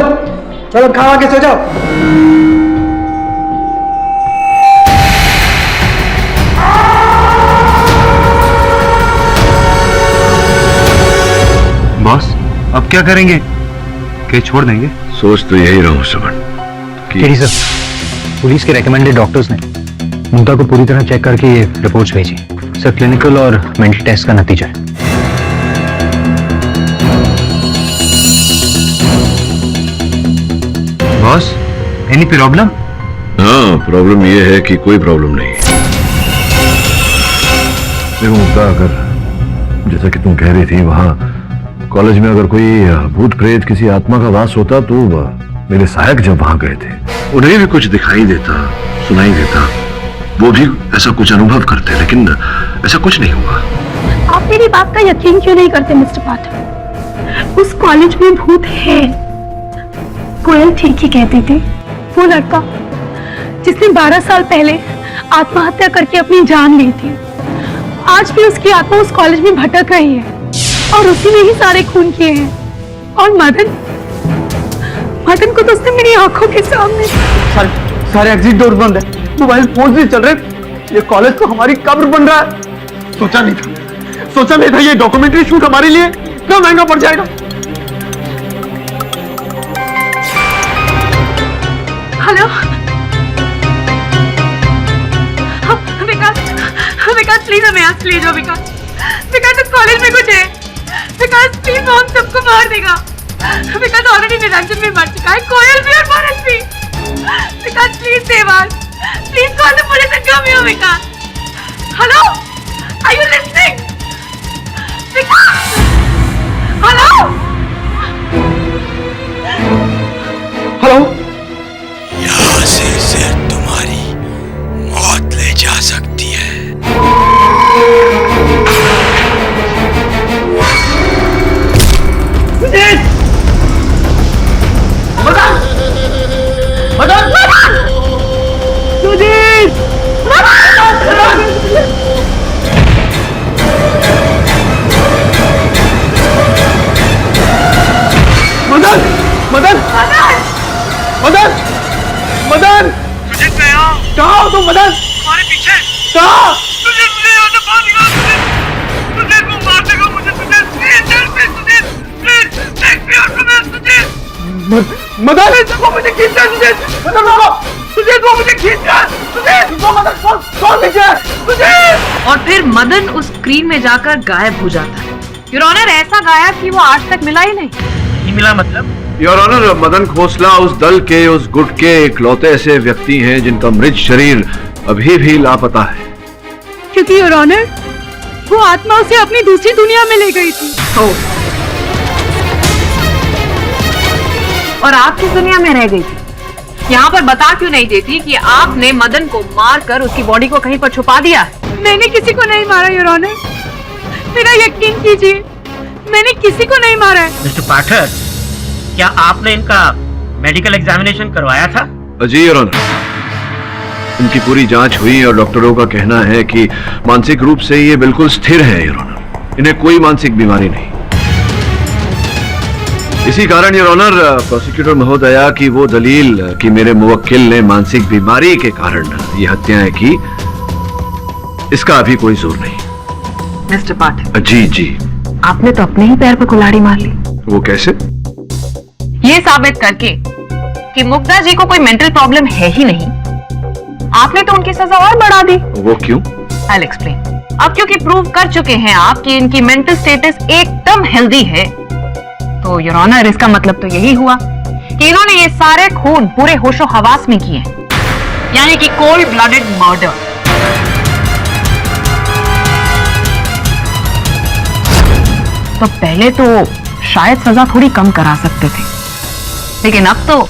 चलो, खा के सो जाओ। बॉस, अब क्या करेंगे? केस छोड़ देंगे? सोच तो यही रहा हूं सुमन कि सर, पुलिस के रेकमेंडेड डॉक्टर्स ने मुद्दा को पूरी तरह चेक करके ये रिपोर्ट्स भेजी। सर, क्लिनिकल और मेंटल टेस्ट का नतीजा है। Boss, any problem? हाँ, प्रॉब्लम ये है कि कोई प्रॉब्लम नहीं है। देखो मुक्ता, अगर जैसा कि तुम कह रही थी, वहां कॉलेज में अगर कोई भूत प्रेत किसी आत्मा का वास होता तो मेरे सहायक जब वहां गए थे, उन्हें भी कुछ दिखाई देता, सुनाई देता, वो भी ऐसा कुछ अनुभव करते, लेकिन ऐसा कुछ नहीं हुआ। आप मेरी बात का यकीन क्यों नहीं करते मिस्टर पाठक? उस कॉलेज में भूत है। कोयल ठीक ही कहती थी। वो लड़का जिसने 12 साल पहले आत्महत्या करके अपनी जान ली थी, आज भी उसकी आत्मा उस कॉलेज में भटक रही है और उसी ने ही सारे खून किए हैं। और मदन को तो उसने मेरी आंखों के सामने। सारे एग्जिट डोर बंद है, मोबाइल फोन भी चल रहे। ये कॉलेज तो हमारी कब्र बन रहा है। सोचा नहीं था ये डॉक्यूमेंट्री शूट हमारे लिए इतना महंगा पड़ जाएगा। हेलो विकास, प्लीज हमें यहाँ से ले जाओ। विकास, इस कॉलेज में कुछ है। विकास प्लीज, वो हम सबको मार देगा। विकास ऑलरेडी निरंजन भी मर चुका है, कोयल भी और भारत भी। Vikas please save us, please call the police and come here. Vikas, hello, are you listening? Vikas, hello. यहाँ से सिर्फ तुम्हारी मौत ले जा सकती है। मदन, तुझे कहाँ हो तुम? मदन, हमारे पीछे कहाँ? तुझे यहाँ से बाहर निकाल। तुझे वो मार देगा मुझे। मदन, वो मुझे खींच रहा है। और फिर मदन उस स्क्रीन में जाकर गायब हो जाता है। योर ऑनर, ऐसा गायब कि वो आज तक मिला ही नहीं मिला मतलब? योर ऑनर, मदन खोसला उस दल के, उस गुट के इकलौते ऐसे व्यक्ति हैं जिनका मृत शरीर अभी भी लापता है। क्योंकि योर ऑनर, वो आत्मा उसे अपनी दूसरी दुनिया में ले गई थी। और आप किस दुनिया में रह गई थी? यहाँ पर बता क्यों नहीं देती कि आपने मदन को मारकर उसकी बॉडी को कहीं पर छुपा दिया है? मैंने किसी को नहीं मारा योर ऑनर, मेरा यकीन कीजिए, मैंने किसी को नहीं मारा है। मिस्टर पाठक, क्या आपने इनका मेडिकल एग्जामिनेशन करवाया था? जी योर ऑनर, इनकी पूरी जांच हुई और डॉक्टरों का कहना है कि मानसिक रूप से ये बिल्कुल स्थिर है योर ऑनर, इन्हें कोई मानसिक बीमारी नहीं। इसी कारण योर ऑनर, प्रोसिक्यूटर महोदया की वो दलील कि मेरे मुवक्किल ने मानसिक बीमारी के कारण ये हत्याएं की, इसका अभी कोई जोर नहीं। मिस्टर पाठक, जी, आपने तो अपने ही पैर पर कुल्हाड़ी मार ली। वो कैसे? ये साबित करके कि मुग्धा जी को कोई मेंटल प्रॉब्लम है ही नहीं, आपने तो उनकी सजा और बढ़ा दी। वो क्यों? I'll explain। अब क्योंकि प्रूव कर चुके हैं आप कि इनकी मेंटल स्टेटस एकदम हेल्दी है, तो योर ऑनर, इसका मतलब तो यही हुआ कि इन्होंने ये सारे खून पूरे होशो हवास में किए हैं, यानी कि कोल्ड ब्लडेड मर्डर। तो पहले तो शायद सजा थोड़ी कम करा सकते थे, लेकिन अब तो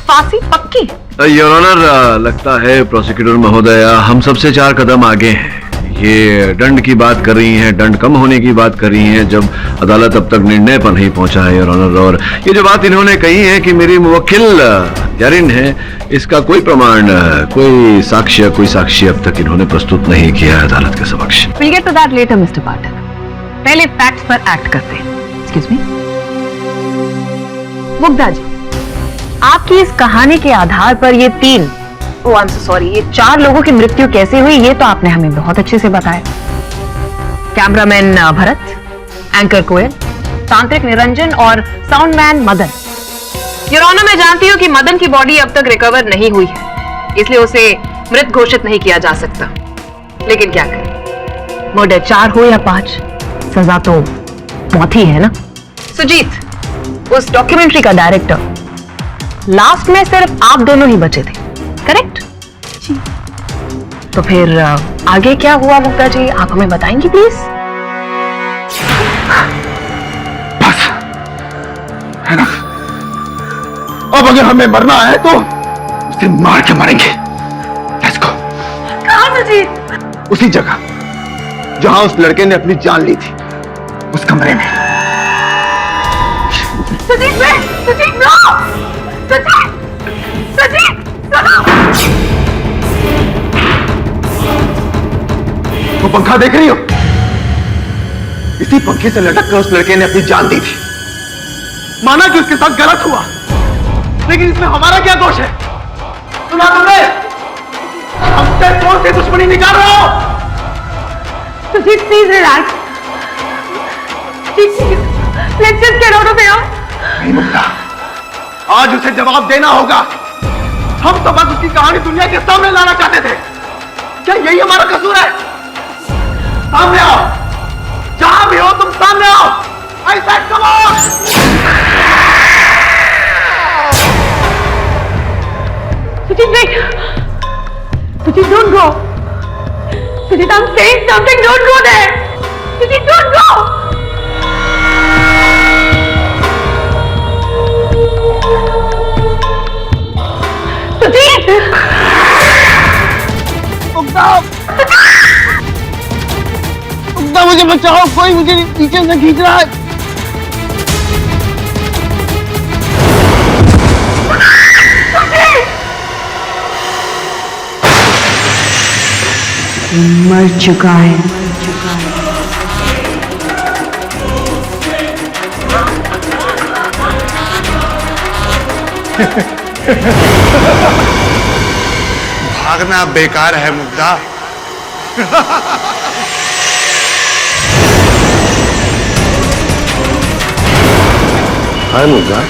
फांसी पक्की। योर ऑनर, लगता है प्रोसिक्यूटर महोदय हम सबसे 4 कदम आगे हैं। ये दंड की बात कर रही हैं, दंड कम होने की बात कर रही हैं, जब अदालत अब तक निर्णय पर नहीं पहुंचा है योर ऑनर। और ये जो बात इन्होंने कही है कि मेरी मुवक्किल यारिन है, इसका कोई प्रमाण, कोई साक्ष्य अब तक इन्होंने प्रस्तुत नहीं किया है अदालत के समक्ष। We'll get to that later, Mr. पाठक। पहले फैक्ट्स पर एक्ट करते हैं। Excuse me? मुग्धा जी, आपकी इस कहानी के आधार पर ये 4 लोगों की मृत्यु कैसे हुई, ये तो आपने हमें बहुत अच्छे से बताया। कैमरामैन भरत, एंकर कोयल, तांत्रिक निरंजन और साउंडमैन मदन। योर ऑनर, मैं जानती हूँ कि मदन की बॉडी अब तक रिकवर नहीं हुई है, इसलिए उसे मृत घोषित नहीं किया जा सकता। लेकिन क्या करें, मर्डर 4 हो या 5, सजा तो मौत ही है ना। सुजीत, उस डॉक्यूमेंट्री का डायरेक्टर, लास्ट में सिर्फ आप दोनों ही बचे थे, करेक्ट? जी। तो फिर आगे क्या हुआ मुग्धा जी, आप हमें बताएंगी प्लीज? बस है ना, अब अगर हमें मरना है तो उसे मार के मरेंगे। Let's go. कहाँ सुजीत? उसी जगह जहां उस लड़के ने अपनी जान ली थी, उस कमरे में। सुजीत नो! सुजीत! वो पंखा देख रही हो? इसी पंखे से लटक कर उस लड़के ने अपनी जान दी थी। माना कि उसके साथ गलत हुआ, लेकिन इसमें हमारा क्या दोष है? सुना तुमने? हमसे कौन सी दुश्मनी निकाल रहे हो? Sujeet, please relax. Let's just get out of here. नहीं मुग्धा, आज उसे जवाब देना होगा। हम तो बस उसकी कहानी दुनिया के सामने लाना चाहते थे। क्या यही हमारा कसूर है? सामने आओ, जहां भी हो तुम सामने आओ। I said come on! Sujit, wait! Sujit, don't go! Sujit, I'm saying something, don't go there! Sujit, don't go! Sujit! मुझे बचाओ, कोई मुझे नीचे से खींच रहा है। मर चुका है। भागना बेकार है मुग्धा। हाय मुग्धा,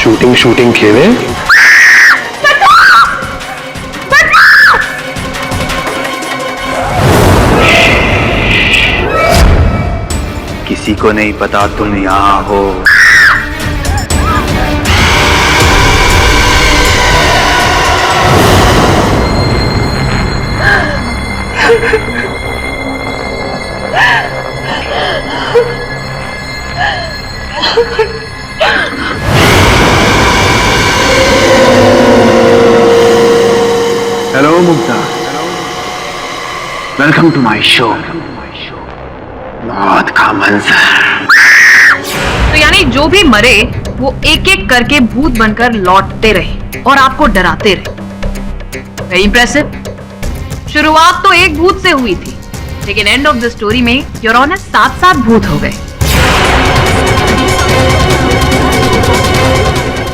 शूटिंग खेले। किसी को नहीं पता तुम यहाँ हो। Hello Mugdha, welcome to my show. मौत का मंजर। तो यानी जो भी मरे वो एक एक करके भूत बनकर लौटते रहे और आपको डराते रहे। Very impressive. शुरुआत तो एक भूत से हुई थी, लेकिन एंड ऑफ द स्टोरी में योर ऑनर 7 भूत हो गए।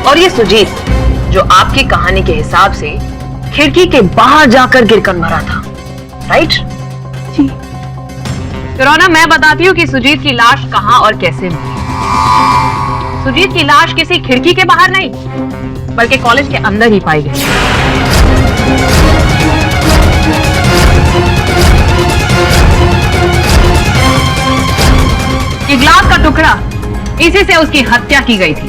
और ये सुजीत, जो आपकी कहानी के हिसाब से खिड़की के बाहर जाकर गिरकर मरा था, राइट? जी। योर ऑनर, मैं बताती हूँ कि सुजीत की लाश कहाँ और कैसे मिली। सुजीत की लाश किसी खिड़की के बाहर नहीं, बल्कि कॉलेज के अंदर ही पाई गई। ये ग्लास का टुकड़ा, इसी से उसकी हत्या की गई थी।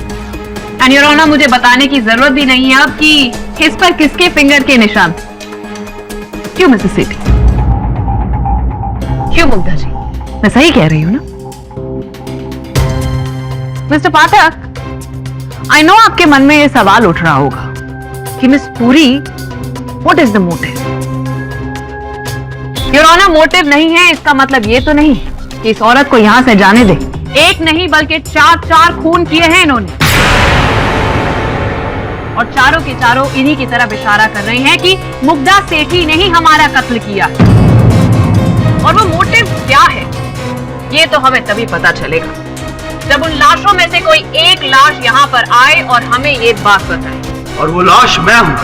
एंड योर ऑनर, मुझे बताने की जरूरत भी नहीं है अब कि इस पर किसके फिंगर के निशान थे। क्यों मिसेस सेठी? क्यों मुग्धा जी? मैं सही कह रही हूं ना? मिस्टर पाठक, आई नो आपके मन में यह सवाल उठ रहा होगा कि miss Puri, what is the motive? Your honour, motive नहीं है इसका मतलब ये तो नहीं कि इस औरत को यहां से जाने दे। एक नहीं बल्कि चार खून किए हैं इन्होंने, और चारों के चारों इन्हीं की तरफ इशारा कर रहे हैं कि मुग्धा सेठी ने ही हमारा कत्ल किया। और वो मोटिव क्या है ये तो हमें तभी पता चलेगा जब उन लाशों में से कोई एक लाश यहाँ पर आए और हमें ये बात बताए। और वो लाश मैं हूं।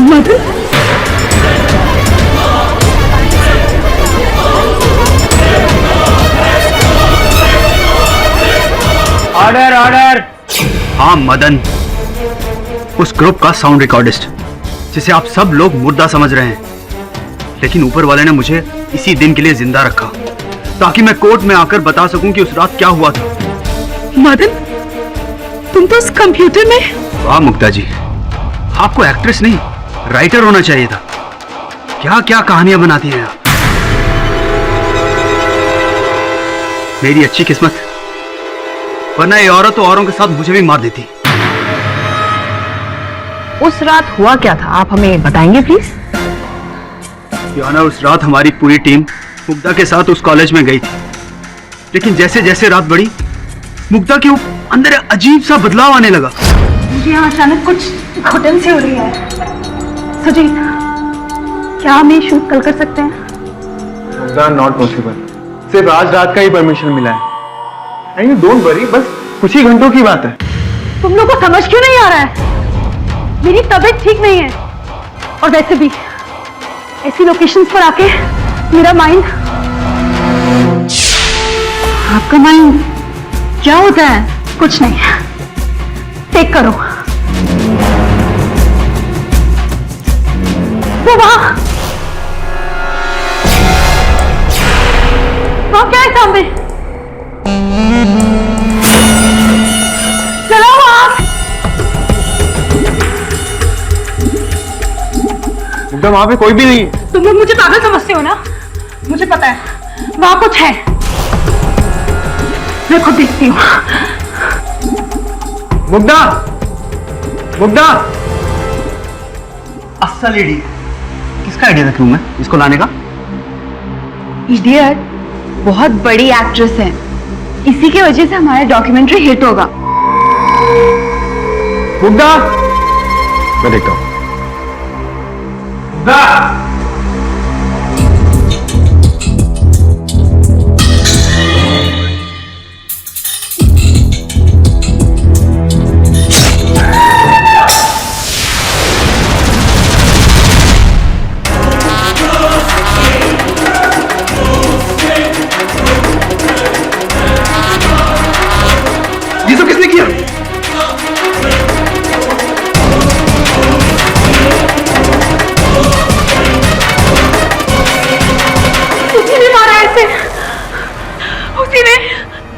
Madan, order order. हाँ मदन, उस ग्रुप का साउंड रिकॉर्डिस्ट जिसे आप सब लोग मुर्दा समझ रहे हैं, लेकिन ऊपर वाले ने मुझे इसी दिन के लिए जिंदा रखा ताकि मैं कोर्ट में आकर बता सकूं कि उस रात क्या हुआ था। मदन, तुम तो उस कंप्यूटर में। वाह मुग्धा जी, आपको एक्ट्रेस नहीं राइटर होना चाहिए था। क्या क्या कहानियां बनाती हैं आप। मेरी अच्छी किस्मत, वरना ये औरत तो औरों के साथ मुझे भी मार देती। उस रात हुआ क्या था, आप हमें बताएंगे प्लीज? याना उस रात हमारी पूरी टीम मुग्धा के साथ उस कॉलेज में गई थी, लेकिन जैसे जैसे रात बढ़ी मुग्धा के अंदर अजीब सा बदलाव आने लगा। मुझे यहाँ अचानक कुछ घुटन सी हो रही है। सुजीत, क्या हम ये शूट कल कर सकते हैं? Mugdha, not possible. सिर्फ आज रात का ही परमिशन मिला है। एंड डोंट वरी, बस कुछ ही घंटों की बात है। तुम लोगों को समझ क्यों नहीं आ रहा है? मेरी तबीयत ठीक नहीं है, और वैसे भी ऐसी लोकेशंस पर आके मेरा माइंड। आपका माइंड क्या होता है? कुछ नहीं, टेक करो। वो वहां क्या है सामने? चलो वहां। मुग्धा, वहां पे कोई भी नहीं है। तुम लोग मुझे पागल समझते हो ना? मुझे पता है वहां कुछ है, मैं खुद देखती हूँ। मुग्धा, मुग्धा। अस्सल इडियट। किसका आइडिया था क्यों मैं इसको लाने का? इडियट बहुत बड़ी एक्ट्रेस है, इसी की वजह से हमारा डॉक्यूमेंट्री हिट होगा। मुग्धा, मैं देखता हूं। मुग्धा,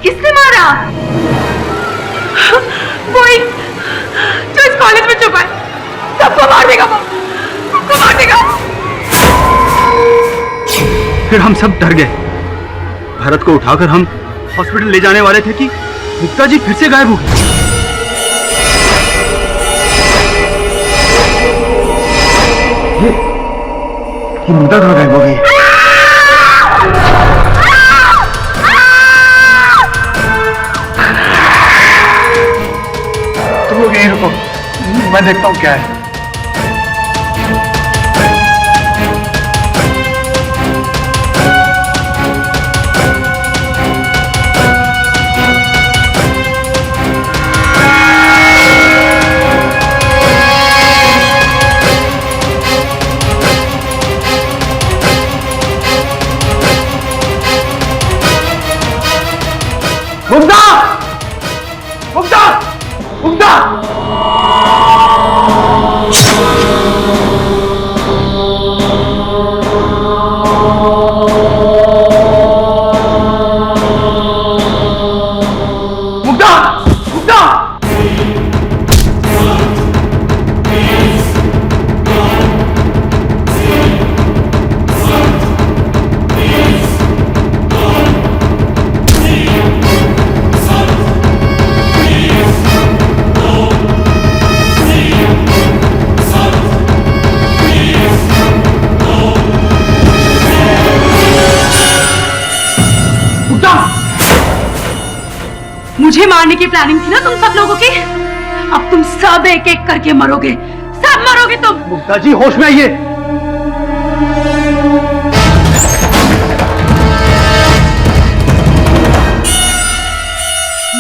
किसने मारा? कोई जो इस कॉलेज में छुपा है, सबको मार देगा वो, सबको मार देगा। फिर हम सब डर गए। भरत को उठाकर हम हॉस्पिटल ले जाने वाले थे कि मुग्धा जी फिर से गायब हो गई। ये मुग्धा कहाँ गायब हो गई? तुम लोग यहीं रुको, मैं देखता हूँ क्या है। मुग्धा! मुग्धा! मुग्धा! मारने की प्लानिंग थी ना तुम सब लोगों की। अब तुम सब एक एक करके मरोगे, सब मरोगे तुम। मुग्धा जी होश में आइए।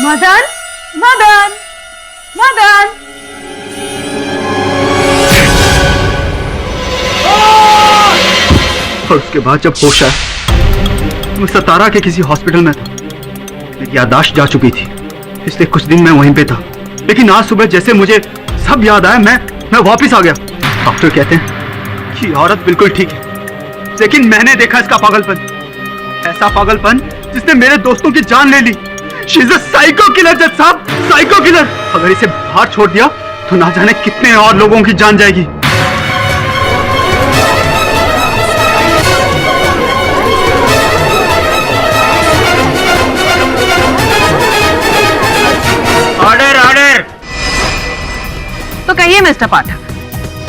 मदन, मदन, मदन। और उसके बाद जब होश आया, मैं सतारा के किसी हॉस्पिटल में था। मेरी याददाश्त जा चुकी थी, इसलिए कुछ दिन मैं वहीं पे था। लेकिन आज सुबह जैसे मुझे सब याद आया, मैं वापस आ गया। डॉक्टर कहते हैं कि औरत बिल्कुल ठीक है, लेकिन मैंने देखा इसका पागलपन, ऐसा पागलपन जिसने मेरे दोस्तों की जान ले ली। She is a psycho killer जज साहब, साइको किलर। अगर इसे बाहर छोड़ दिया तो ना जाने कितने और लोगों की जान जाएगी। Order order. तो कहिए मिस्टर पाठक,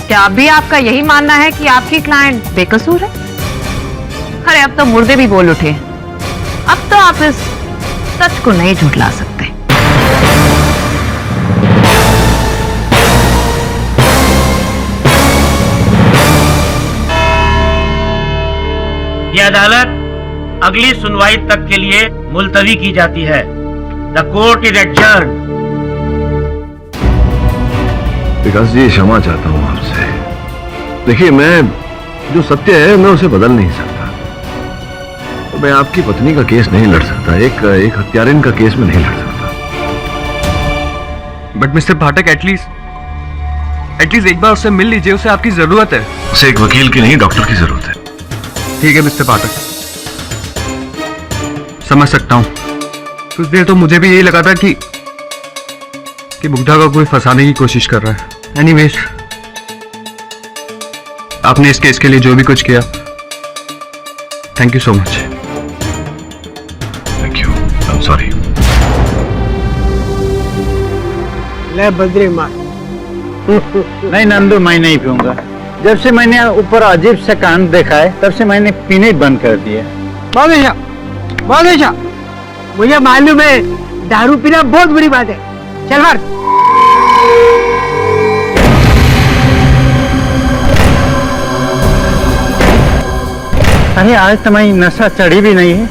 क्या अभी आपका यही मानना है कि आपकी क्लाइंट बेकसूर है? अरे अब तो मुर्दे भी बोल उठे। अब तो आप इस सच को नहीं झुठला सकते। यह अदालत अगली सुनवाई तक के लिए मुलतवी की जाती है। The court is adjourned. Vikas ji, क्षमा चाहता हूं आपसे। देखिए, मैं जो सत्य है मैं उसे बदल नहीं सकता। तो मैं आपकी पत्नी का केस नहीं लड़ सकता, एक हत्यारिन का केस में नहीं लड़ सकता। बट मिस्टर पाठक, एटलीस्ट एक बार उससे मिल लीजिए, उसे आपकी जरूरत है। उसे एक वकील की नहीं, डॉक्टर की जरूरत है। ठीक है मिस्टर पाठक, समझ सकता हूं। कुछ देर तो मुझे भी यही लगा था कि मुग्धा को कोई फंसाने की कोशिश कर रहा है। एनीवेज, आपने इस केस के लिए जो भी कुछ किया, thank you so much. Thank you, I am sorry. ले बद्री मार। नहीं नंदू, मैं नहीं पीऊंगा। जब से मैंने ऊपर अजीब से कांड देखा है, तब से मैंने पीने बंद कर दिया। बादशाह, मुझे मालूम है दारू पीना बहुत बुरी बात है। चल मार। अरे आज तो मैं नशा चढ़ी भी नहीं है,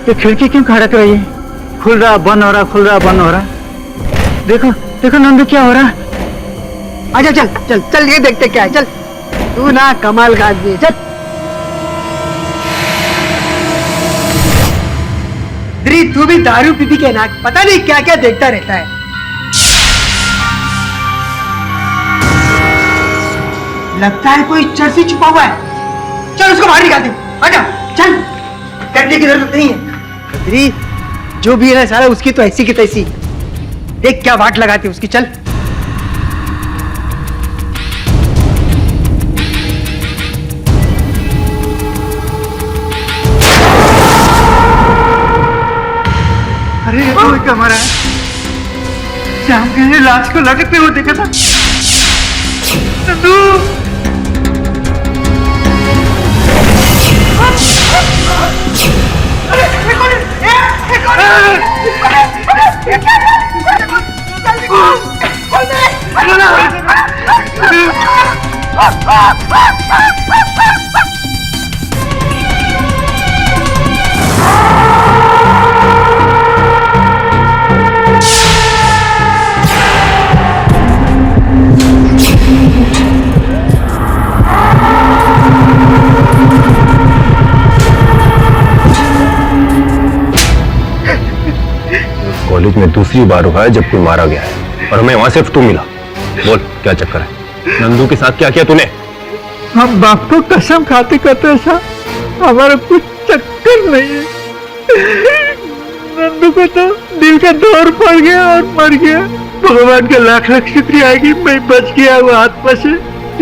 ये खिड़की क्यों खड़क रही है? खुल रहा बंद हो रहा, खुल रहा बंद हो रहा। देखो देखो नंदू, क्या हो रहा है? अच्छा चल चल चल, ये देखते क्या है। चल, तू ना कमाल का आदमी है। चल तू भी दारू पी के ना पता नहीं क्या क्या देखता रहता है। लगता है कोई चर्सी छुपा हुआ है। चल उसको बाहर निकाल दे। आजा चल, करने की जरूरत नहीं है। बद्री, जो भी है ना सारा उसकी तो ऐसी की तैसी। देख क्या वाट लगाती उसकी। चल अरे ये तो क्या मरा है? श्याम के लाश को लटकते हुए देखा था। नंदू, कॉलेज में दूसरी बार हुआ है जब कोई मारा गया है, और हमें वहां सिर्फ तू मिला। बोल क्या चक्कर है? नंदू के साथ क्या किया तूने? हम बाप को कसम खाते करते ऐसा हमारा कुछ चक्कर नहीं है। नंदू को तो दिल का दौर पड़ गया और मर गया। भगवान का लाख लाख शुक्रिया है कि मैं बच गया वो आत्मा से।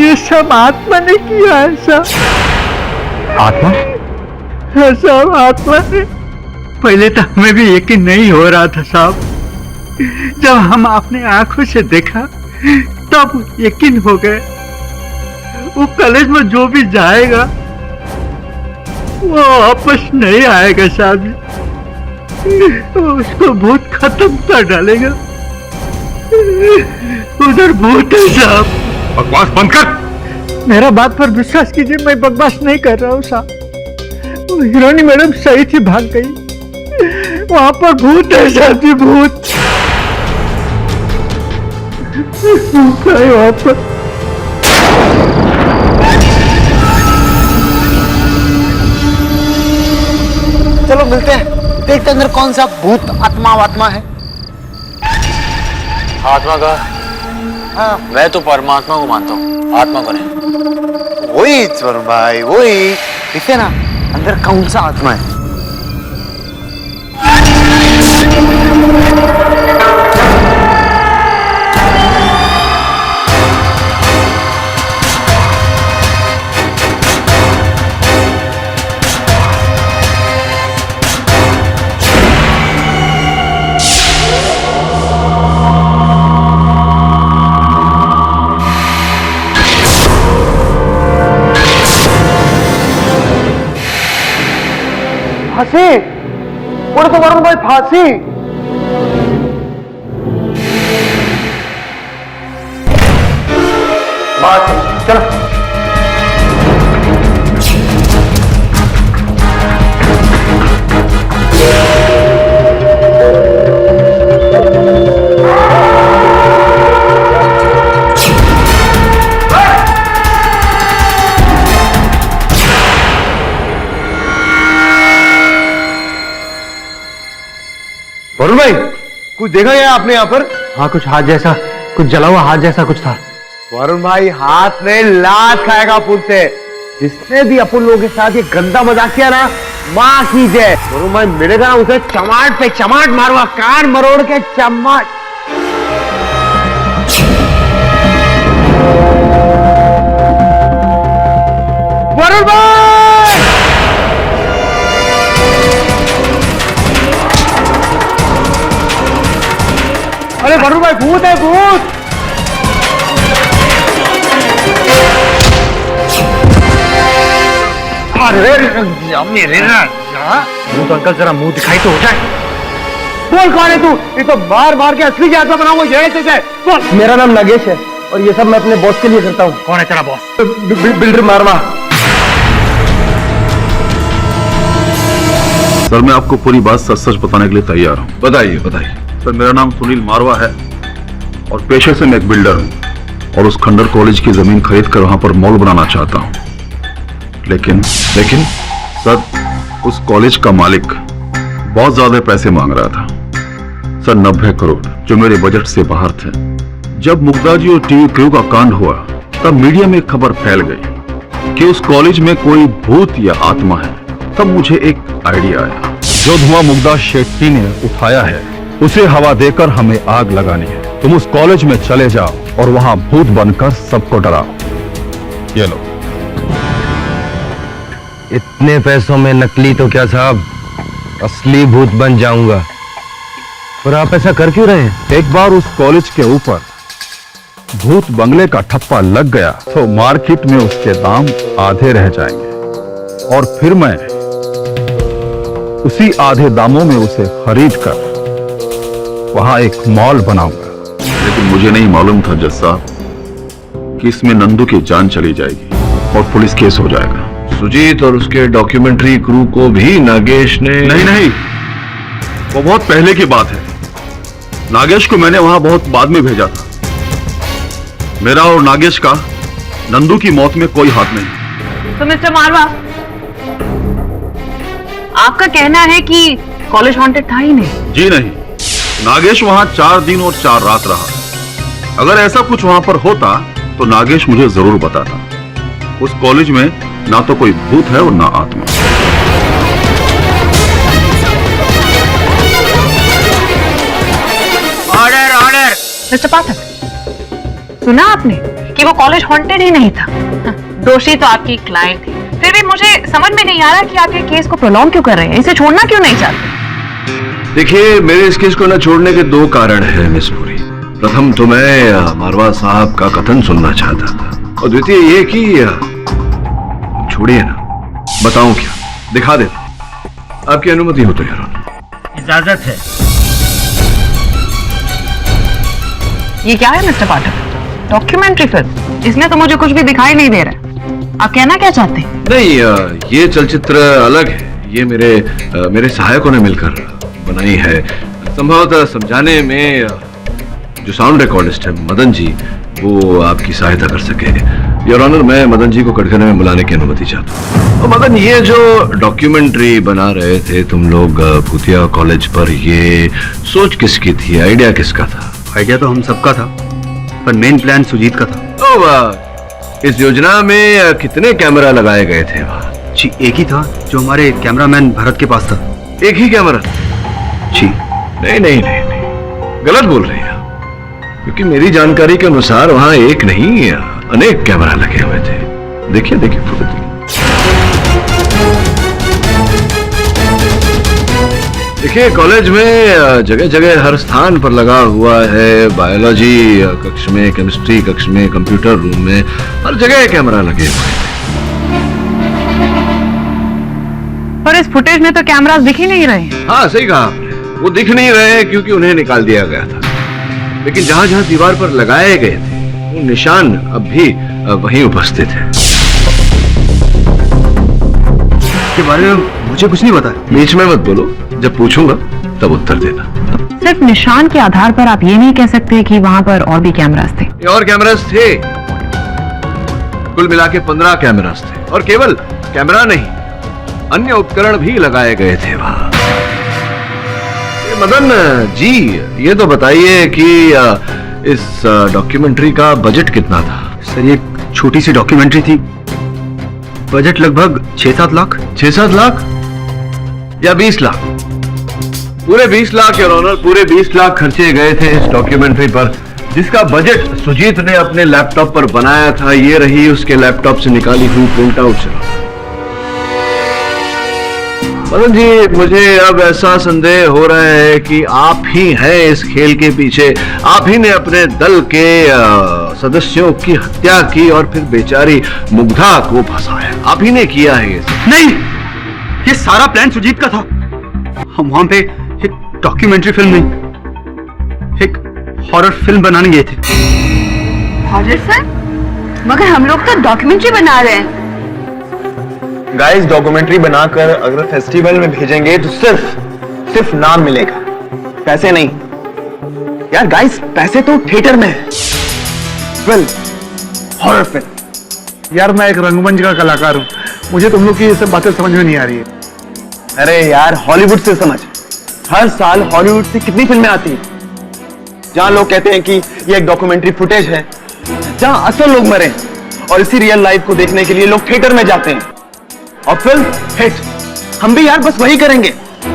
ये सब आत्मा ने किया है। सब आत्मा? सब आत्मा ने। पहले तो हमें भी यकीन नहीं हो रहा था साहब, जब हम अपने आंखों से देखा तब यकीन हो गए। वो कॉलेज में जो भी जाएगा वो वापस नहीं आएगा साहब। उसको भूत खत्म कर डालेगा। उधर भूत है साहब। बकवास बंद कर। मेरा बात पर विश्वास कीजिए, मैं बकवास नहीं कर रहा हूँ साहब। वो हिरोनी मैडम सही थी, भाग गई। वहां पर भूत है साहब जी, भूत है वहां पर। चलो मिलते हैं, देखते अंदर कौन सा भूत आत्मा है। आत्मा का? हाँ मैं तो परमात्मा को मानता हूँ, आत्मा को नहीं। वही स्वर्ण भाई, वही देखते ना अंदर कौन सा आत्मा है। फांसी, बोले तो वरुण भाई फांसी। बात चलो। वरुण भाई, कुछ देखा क्या आपने यहाँ पर? हाँ, कुछ हाथ जैसा, कुछ जला हुआ हाथ जैसा कुछ था। वरुण भाई, हाथ में लात खाएगा पुल से। जिसने भी अपन लोगों के साथ ये गंदा मजाक किया ना, माँ की जय। वरुण भाई मिलेगा ना, उसे चमाट पे चमाट मारूंगा, कान मरोड़ के चमाट। वरुण भाई, अरे वरुण भाई, भूत है भूत। अरे मेरे मुंह तो अंकल जरा मुंह दिखाई तो हो जाए। बोल कौन है तू? ये तो मार मार के असली आत्मा बनाऊंगा। ये कैसे? बोल। मेरा नाम नागेश है और ये सब मैं अपने बॉस के लिए करता हूँ। कौन है तेरा बॉस? बिल्डर मारवा। सर, मैं आपको पूरी बात सच सच बताने के लिए तैयार हूँ। बताइए बताइए। सर, मेरा नाम सुनील मारवा है और पेशे से मैं एक बिल्डर हूँ और उस खंडर कॉलेज की जमीन खरीद कर वहां पर मॉल बनाना चाहता हूँ। लेकिन सर, उस कॉलेज का मालिक बहुत ज्यादा पैसे मांग रहा था सर, 90 करोड़, जो मेरे बजट से बाहर थे। जब मुग्धा जी और टीवी क्रू का कांड हुआ तब मीडिया में खबर फैल गई कि उस कॉलेज में कोई भूत या आत्मा है। तब मुझे एक आइडिया आया, जो धुआं मुग्धा शेट्टी ने उठाया है उसे हवा देकर हमें आग लगानी है। तुम उस कॉलेज में चले जाओ और वहां भूत बनकर सबको डराओ। ये लो। इतने पैसों में नकली तो क्या साहब, असली भूत बन जाऊंगा। पर आप ऐसा कर क्यों रहे हैं? एक बार उस कॉलेज के ऊपर भूत बंगले का ठप्पा लग गया तो मार्केट में उसके दाम आधे रह जाएंगे और फिर मैं उसी आधे दामों में उसे खरीद कर वहां एक मॉल बनाऊंगा। लेकिन मुझे नहीं मालूम था जज साहब कि इसमें नंदू की जान चली जाएगी और पुलिस केस हो जाएगा। सुजीत और उसके डॉक्यूमेंट्री क्रू को भी नागेश ने? नहीं, वो बहुत पहले की बात है। नागेश को मैंने वहां बहुत बाद में भेजा था। मेरा और नागेश का नंदू की मौत में कोई हाथ नहीं। तो मिस्टर मारवा, आपका कहना है कि कॉलेज हॉन्टेड था ही नहीं? जी नहीं, नागेश वहां 4 दिन और 4 रात रहा। अगर ऐसा कुछ वहां पर होता तो नागेश मुझे जरूर बताता। उस कॉलेज में ना तो कोई भूत है और ना आत्मा। ऑर्डर। मिस्टर पाठक, सुना आपने कि वो कॉलेज हॉन्टेड ही नहीं था? दोषी तो आपकी क्लाइंट थी। फिर भी मुझे समझ में नहीं आ रहा कि आप ये केस को प्रोलॉन्ग क्यों कर रहे हैं, इसे छोड़ना क्यों नहीं चाहते? देखिए, मेरे इस केस को न छोड़ने के 2 कारण हैं मिस पुरी। प्रथम तो मैं मारवा साहब का कथन सुनना चाहता था और द्वितीय ये कि छोड़िए ना, बताऊं क्या, दिखा देता। आपकी अनुमति हो तो यार। इजाजत है। ये क्या है मिस्टर पाठक? Documentary film? इसमें तो मुझे कुछ भी दिखाई नहीं दे रहा है। आप कहना क्या चाहते हैं? नहीं, ये चलचित्र अलग है। ये मेरे सहायकों ने मिलकर बनाई है। संभवतः समझाने में जो साउंड रिकॉर्डिस्ट है मदन जी, वो आपकी सहायता कर सके। योर ऑनर, मैं मदन जी को कटघरे में बुलाने की अनुमति चाहता हूँ। तो मदन, ये जो डॉक्यूमेंट्री बना रहे थे तुम लोग भूतिया कॉलेज पर, ये सोच किसकी थी? आइडिया किसका था? आइडिया तो हम सबका था, पर मेन प्लान सुजीत का था। तो इस योजना में कितने कैमरा लगाए गए थे वहाँ? जी, एक ही था जो हमारे कैमरामैन भरत के पास था। एक ही कैमरा? जी। नहीं, गलत बोल रहे हैं आप, क्योंकि मेरी जानकारी के अनुसार वहाँ एक नहीं अनेक कैमरा लगे हुए थे। देखिए फोटो देखिए, कॉलेज में जगह जगह हर स्थान पर लगा हुआ है। बायोलॉजी कक्ष में, केमिस्ट्री कक्ष में, कंप्यूटर रूम में, हर जगह कैमरा लगे हुए हैं। पर इस फुटेज में तो कैमरास दिख ही नहीं रहे। हाँ, सही कहा आपने, वो दिख नहीं रहे क्योंकि उन्हें निकाल दिया गया था। लेकिन जहां जहां दीवार पर लगाए गए थे वो निशान अब भी वहीं उपस्थित है। के बारे में मुझे कुछ नहीं पता। बीच में मत बोलो, जब पूछूंगा तब उत्तर देना। सिर्फ निशान के आधार पर आप ये नहीं कह सकते कि वहां पर और भी कैमरास थे। और कैमरास थे, कुल मिला के 15 कैमरास थे। और केवल कैमरा नहीं, अन्य उपकरण भी लगाए गए थे वहां। मदन जी, ये तो बताइए कि इस डॉक्यूमेंट्री का बजट कितना था? सर, ये छोटी सी डॉक्यूमेंट्री थी, बजट लगभग 6-7 लाख। 6-7 लाख या 20 लाख? पूरे 20 लाख योर ऑनर, पूरे 20 लाख खर्चे गए थे इस डॉक्यूमेंट्री पर, जिसका बजट सुजीत ने अपने लैपटॉप पर बनाया था। ये रही उसके लैपटॉप से निकाली हुई प्रिंट आउट। मदन जी, मुझे अब ऐसा संदेह हो रहा है कि आप ही हैं इस खेल के पीछे। आप ही ने अपने दल के सदस्यों की हत्या की और फिर बेचारी मुग्धा को फंसाया। आप ही ने किया है ये सब। नहीं, ये सारा प्लान सुजीत का था। हम वहां पे एक डॉक्यूमेंट्री फिल्म नहीं, एक हॉरर फिल्म बनाने गए थे। Horror film? मगर हम लोग तो डॉक्यूमेंट्री बना रहे हैं। गाइस, डॉक्यूमेंट्री बनाकर अगर फेस्टिवल में भेजेंगे तो सिर्फ नाम मिलेगा, पैसे नहीं। यार गाइस, पैसे तो थिएटर में है। Film, horror film. यार, मैं एक रंगमंच का कलाकार हूँ, मुझे तुम लोग की ये सब बातें समझ में नहीं आ रही है। अरे यार, हॉलीवुड से समझ। हर साल हॉलीवुड से कितनी फिल्में आती हैं जहां लोग कहते हैं कि ये एक डॉक्यूमेंट्री फुटेज है, जहां असल लोग मरे, और इसी रियल लाइफ को देखने के लिए लोग थिएटर में जाते हैं और फिल्म हिट। हम भी यार बस वही करेंगे।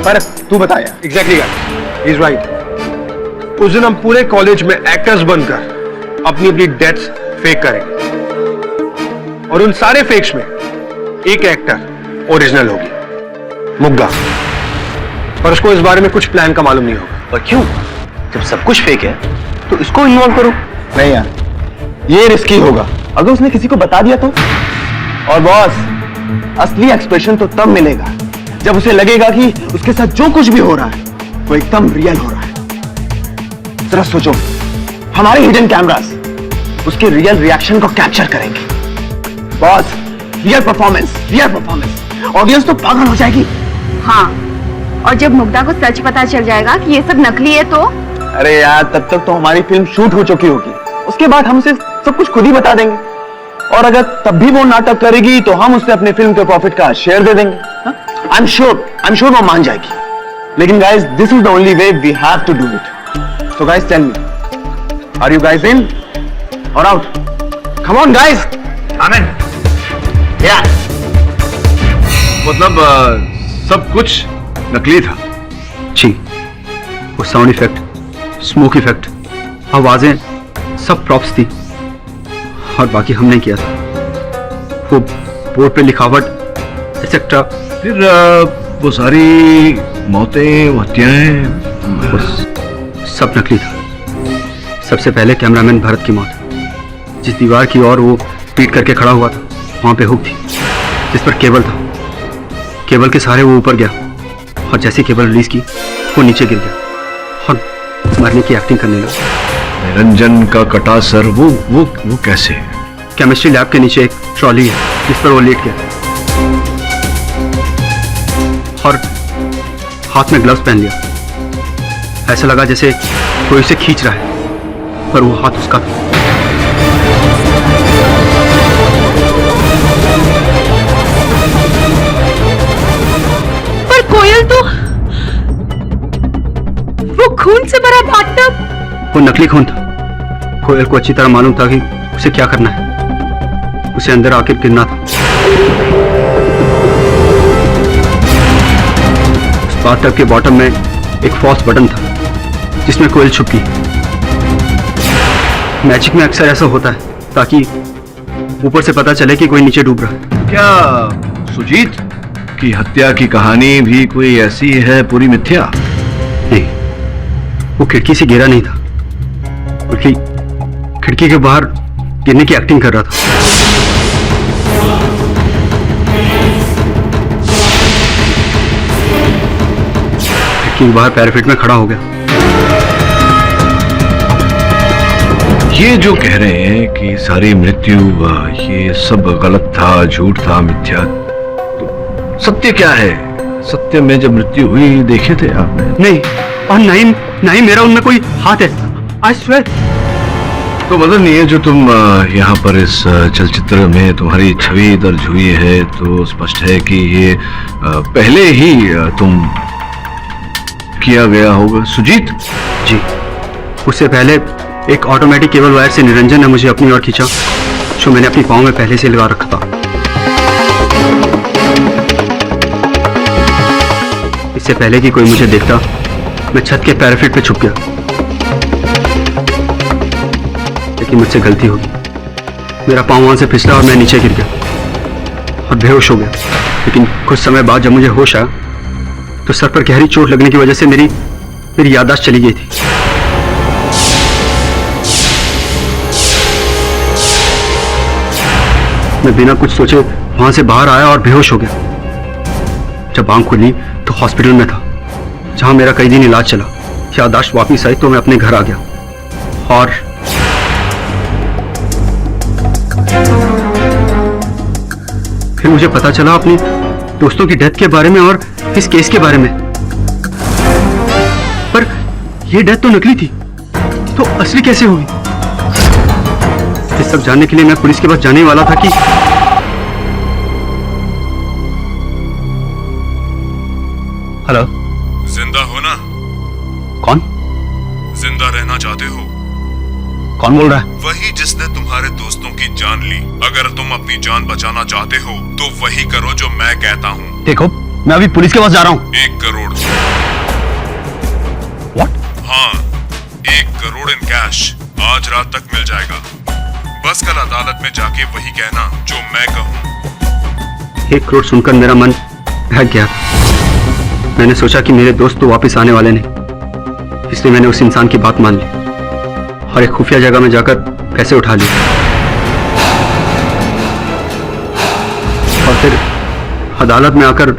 पर तू बता यार। Exactly guys, he is right. उस दिन हम पूरे कॉलेज में एक्टर्स बनकर अपनी अपनी डेथ्स फेक करेंगे, और उन सारे फेक्स में एक एक्टर ओरिजिनल होगी, मुग्धा। पर उसको इस बारे में कुछ प्लान का मालूम नहीं होगा। पर क्यों? जब सब कुछ फेक है तो इसको इन्वॉल्व करो। नहीं यार, ये रिस्की होगा। अगर उसने किसी को बता दिया तो? और बॉस, असली एक्सप्रेशन तो तब मिलेगा जब उसे लगेगा कि उसके साथ जो कुछ भी हो रहा है वो एकदम रियल हो रहा है। जरा सोचो, हमारे हिडन कैमरास उसके रियल रिएक्शन को कैप्चर करेंगे। Boss, real performance. ऑडियंस तो पागल हो जाएगी। हाँ, और जब मुग्धा को सच पता चल जाएगा कि ये सब नकली है तो? अरे यार, तब तक तो हमारी फिल्म शूट हो चुकी होगी। उसके बाद हम उसे सब कुछ खुद ही बता देंगे, और अगर तब भी वो नाटक करेगी तो हम उसे अपने फिल्म के प्रॉफिट का शेयर दे देंगे। आई एम श्योर वो मान जाएगी। लेकिन guys, this is the only way we have to do it. So guys, tell me, are you guys in or out? Come on guys. Amen. या मतलब सब कुछ नकली था? जी, वो साउंड इफेक्ट, स्मोक इफेक्ट, आवाजें सब प्रॉप्स थी, और बाकी हमने किया था। वो बोर्ड पे लिखावट एक्सेट्रा। फिर वो सारी मौतें, हत्याएं, सब नकली था। सबसे पहले कैमरामैन भरत की मौत। जिस दीवार की ओर वो पीट करके खड़ा हुआ था, वहां पे हुक थी जिस पर केबल था। केबल के सहारे वो ऊपर गया और जैसे केबल रिलीज की वो नीचे गिर गया और मरने की एक्टिंग करने लगा। निरंजन का कटा सर वो कैसे? केमिस्ट्री लैब के नीचे एक ट्रॉली है जिस पर वो लेट गया और हाथ में ग्लव्स पहन लिया। ऐसा लगा जैसे कोई उसे खींच रहा है, पर वो हाथ उसका था। पर कोयल तो वो खून से भरा बाथटब। वो नकली खून था। कोयल को अच्छी तरह मालूम था कि उसे क्या करना है, उसे अंदर आकर गिरना था। उस बाथटब के बॉटम में एक फॉल्स बटन था जिसमें कोयल छुप गई। मैजिक में अक्सर ऐसा होता है ताकि ऊपर से पता चले कि कोई नीचे डूब रहा है। क्या सुजीत की हत्या की कहानी भी कोई ऐसी है पूरी मिथ्या? नहीं, वो खिड़की से गिरा नहीं था, बल्कि खिड़की के बाहर गिरने की एक्टिंग कर रहा था। खिड़की के बाहर पैराफिट में खड़ा हो गया। ये जो कह रहे हैं कि सारी मृत्यु ये सब गलत था, झूठ था, मिथ्या, तो सत्य क्या है? सत्य में जब मृत्यु हुई देखे थे आपने? नहीं, और नहीं मेरा उनमें कोई हाथ है। I swear. तो मदन, ये जो तुम यहाँ पर इस चलचित्र में तुम्हारी छवि दर्ज हुई है तो स्पष्ट है कि ये पहले ही तुम किया गया होगा। सुजीत जी, उससे पहले एक ऑटोमेटिक केबल वायर से निरंजन ने मुझे अपनी ओर खींचा, जो मैंने अपनी पाँव में पहले से लगा रखा था। इससे पहले कि कोई मुझे देखता, मैं छत के पैराफिट पे छुप गया। लेकिन मुझसे गलती होगी। मेरा पाँव वहां से फिसला और मैं नीचे गिर गया और बेहोश हो गया। लेकिन कुछ समय बाद जब मुझे होश आया तो सर पर गहरी चोट लगने की वजह से मेरी याददाश्त चली गई थी। मैं बिना कुछ सोचे वहां से बाहर आया और बेहोश हो गया। जब आंख खुली तो हॉस्पिटल में था, जहां मेरा कई दिन इलाज चला। याददाश्त वापस आई तो मैं अपने घर आ गया और फिर मुझे पता चला अपने दोस्तों की डेथ के बारे में और इस केस के बारे में। पर यह डेथ तो नकली थी, तो असली कैसे हुई? ये सब जानने के लिए मैं पुलिस के पास जाने वाला था कि हेलो, जिंदा हो ना? कौन? जिंदा रहना चाहते हो? कौन बोल रहा है? वही जिसने तुम्हारे दोस्तों की जान ली। अगर तुम अपनी जान बचाना चाहते हो तो वही करो जो मैं कहता हूँ। देखो, मैं अभी पुलिस के पास जा रहा हूँ। 1 करोड़। What? हाँ, 1 करोड़ इन कैश आज रात तक मिल जाएगा। बस कल अदालत में जाके वही कहना जो मैं कहूँ। 1 करोड़ सुनकर मेरा मन बहक गया। मैंने सोचा कि मेरे दोस्त तो वापस आने वाले नहीं, इसलिए मैंने उस इंसान की बात मान ली और एक खुफिया जगह में जाकर पैसे उठा लिए और फिर अदालत में आकर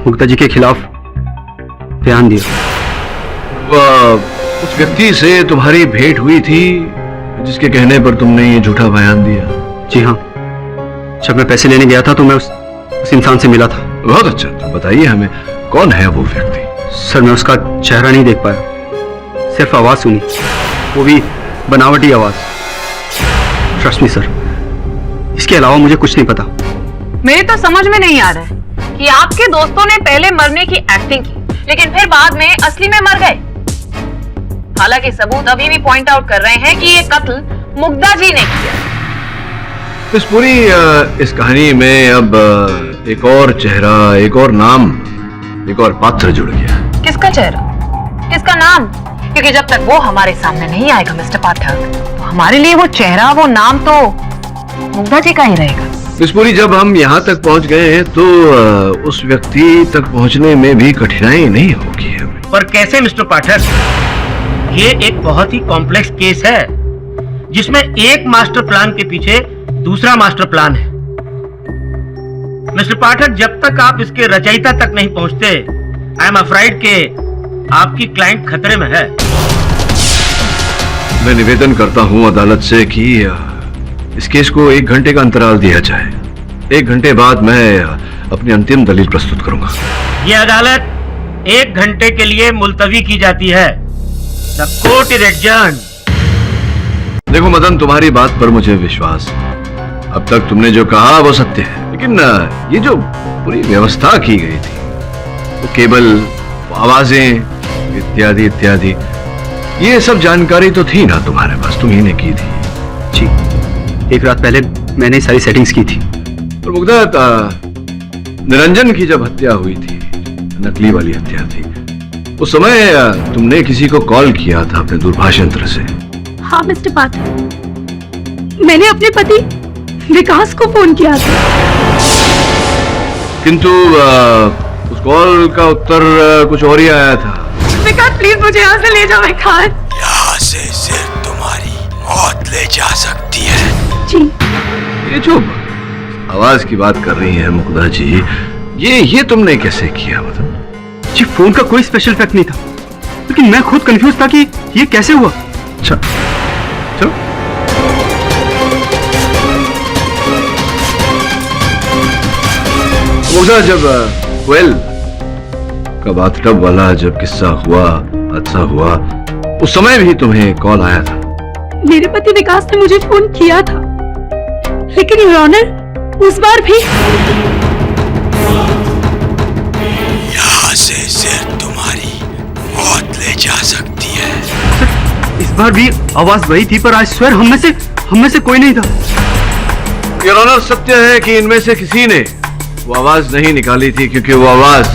मुक्ता जी के खिलाफ बयान दिया। उस व्यक्ति से तुम्हारी भेंट हुई थी जिसके कहने पर तुमने ये झूठा बयान दिया? जी हाँ, जब मैं पैसे लेने गया था तो मैं उस इंसान से मिला था। बहुत अच्छा, तो बताइए हमें कौन है वो व्यक्ति? सर, मैं उसका चेहरा नहीं देख पाया, सिर्फ आवाज सुनी, वो भी बनावटी आवाज। ट्रस्ट मी सर, इसके अलावा मुझे कुछ नहीं पता। मेरे तो समझ में नहीं आ रहा है कि आपके दोस्तों ने पहले मरने की एक्टिंग की, लेकिन फिर बाद में असली में मर गए। हालांकि सबूत अभी भी पॉइंट आउट कर रहे हैं कि ये कत्ल मुग्धा जी ने किया। इस पूरी इस कहानी में अब एक और चेहरा, एक और नाम, एक और पात्र जुड़ गया। किसका चेहरा, किसका नाम? क्योंकि जब तक वो हमारे सामने नहीं आएगा मिस्टर पाठक, तो हमारे लिए वो चेहरा, वो नाम तो मुग्धा जी का ही रहेगा। मिसपुरी, जब हम यहाँ तक पहुँच गए हैं तो उस व्यक्ति तक पहुँचने में भी कठिनाई नहीं होगी हमें। पर कैसे मिस्टर पाठक? ये एक बहुत ही कॉम्प्लेक्स केस है जिसमें एक मास्टर प्लान के पीछे दूसरा मास्टर प्लान है। मिस्टर पाठक, जब तक आप इसके रचयिता तक नहीं पहुंचते आई एम अफ्राइड के आपकी क्लाइंट खतरे में है। मैं निवेदन करता हूं अदालत से कि इस केस को 1 घंटे का अंतराल दिया जाए। 1 घंटे बाद मैं अपनी अंतिम दलील प्रस्तुत करूंगा। ये अदालत 1 घंटे के लिए मुलतवी की जाती है। The court is adjourned. देखो मदन, तुम्हारी बात पर मुझे विश्वास है। अब तक तुमने जो कहा वो सत्य है, लेकिन ये जो पूरी व्यवस्था की गई थी, वो केबल, आवाजें इत्यादि इत्यादि, ये सब जानकारी तो थी ना तुम्हारे पास, तुम्ही ने की थी। जी, 1 रात पहले मैंने सारी सेटिंग्स की थी। और मुग्धा, निरंजन की जब हत्या हुई थी, नकली वाली हत्या थी, उस समय तुमने किसी को कॉल किया था अपने दूरभाष यंत्र से। हाँ मिस्टर पाठक, मैंने अपने पति विकास को फोन किया था। किंतु उस कॉल का उत्तर कुछ और ही आया था। विकास प्लीज मुझे यहाँ से ले जाओ विकास। यहाँ से सिर्फ तुम्हारी मौत ले जा सकती है। जी। ये जो आवाज की बात कर रही है मुग्धा जी, ये तुमने कैसे किया? मतलब जी, फोन का कोई स्पेशल इफेक्ट नहीं था, लेकिन मैं खुद कंफ्यूज था कि ये कैसे हुआ। अच्छा, चलो। मुग्धा, जब वेल का बाथटब वाला जब किस्सा हुआ, हादसा हुआ, उस समय भी तुम्हें कॉल आया था? मेरे पति विकास ने मुझे फोन किया था, लेकिन योर ऑनर उस बार भी यहाँ से सिर्फ तुम्हारी मौत ले जा सकती है। इस बार भी आवाज वही थी, पर आई स्वेयर हम में से कोई नहीं था। योर ऑनर, सत्य है कि इनमें से किसी ने वो आवाज नहीं निकाली थी, क्योंकि वो आवाज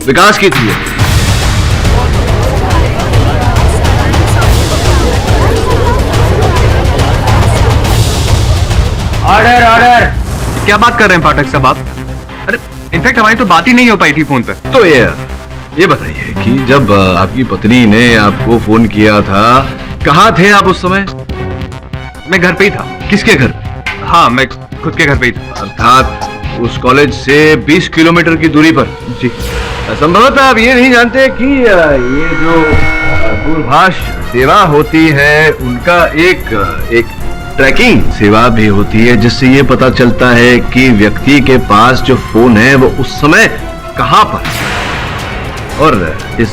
विकास की थी। Order order. क्या बात कर रहे हैं पाठक साहब आप? अरे इनफैक्ट हमारी तो बात ही नहीं हो पाई थी फोन पे। तो ये बताइए कि जब आपकी पत्नी ने आपको फोन किया था, कहाँ थे आप उस समय? मैं घर पे ही था। किसके घर? हाँ, मैं खुद के घर पे ही था। अर्थात उस कॉलेज से 20 किलोमीटर की दूरी पर? जी। संभवतः आप ये नहीं जानते कि ये जो दूरभाष सेवा होती है, उनका एक ट्रैकिंग सेवा भी होती है, जिससे ये पता चलता है कि व्यक्ति के पास जो फोन है वो उस समय कहां पर। और इस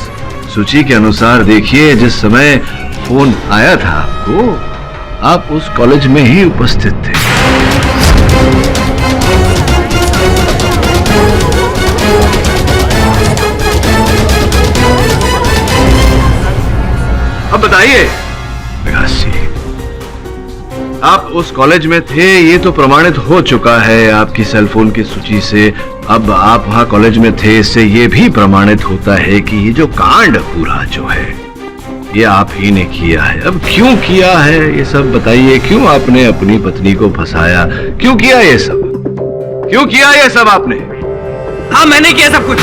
सूची के अनुसार देखिए, जिस समय फोन आया था वो आप उस कॉलेज में ही उपस्थित थे। अब बताइए विकास जी, आप उस कॉलेज में थे, ये तो प्रमाणित हो चुका है आपकी सेलफोन की सूची से। अब आप वहां कॉलेज में थे, इससे ये भी प्रमाणित होता है कि ये जो कांड पूरा जो है, ये आप ही ने किया है। अब क्यों किया है ये सब बताइए। क्यों आपने अपनी पत्नी को फंसाया? क्यों किया ये सब? क्यों किया ये सब आपने? हाँ, मैंने किया सब कुछ।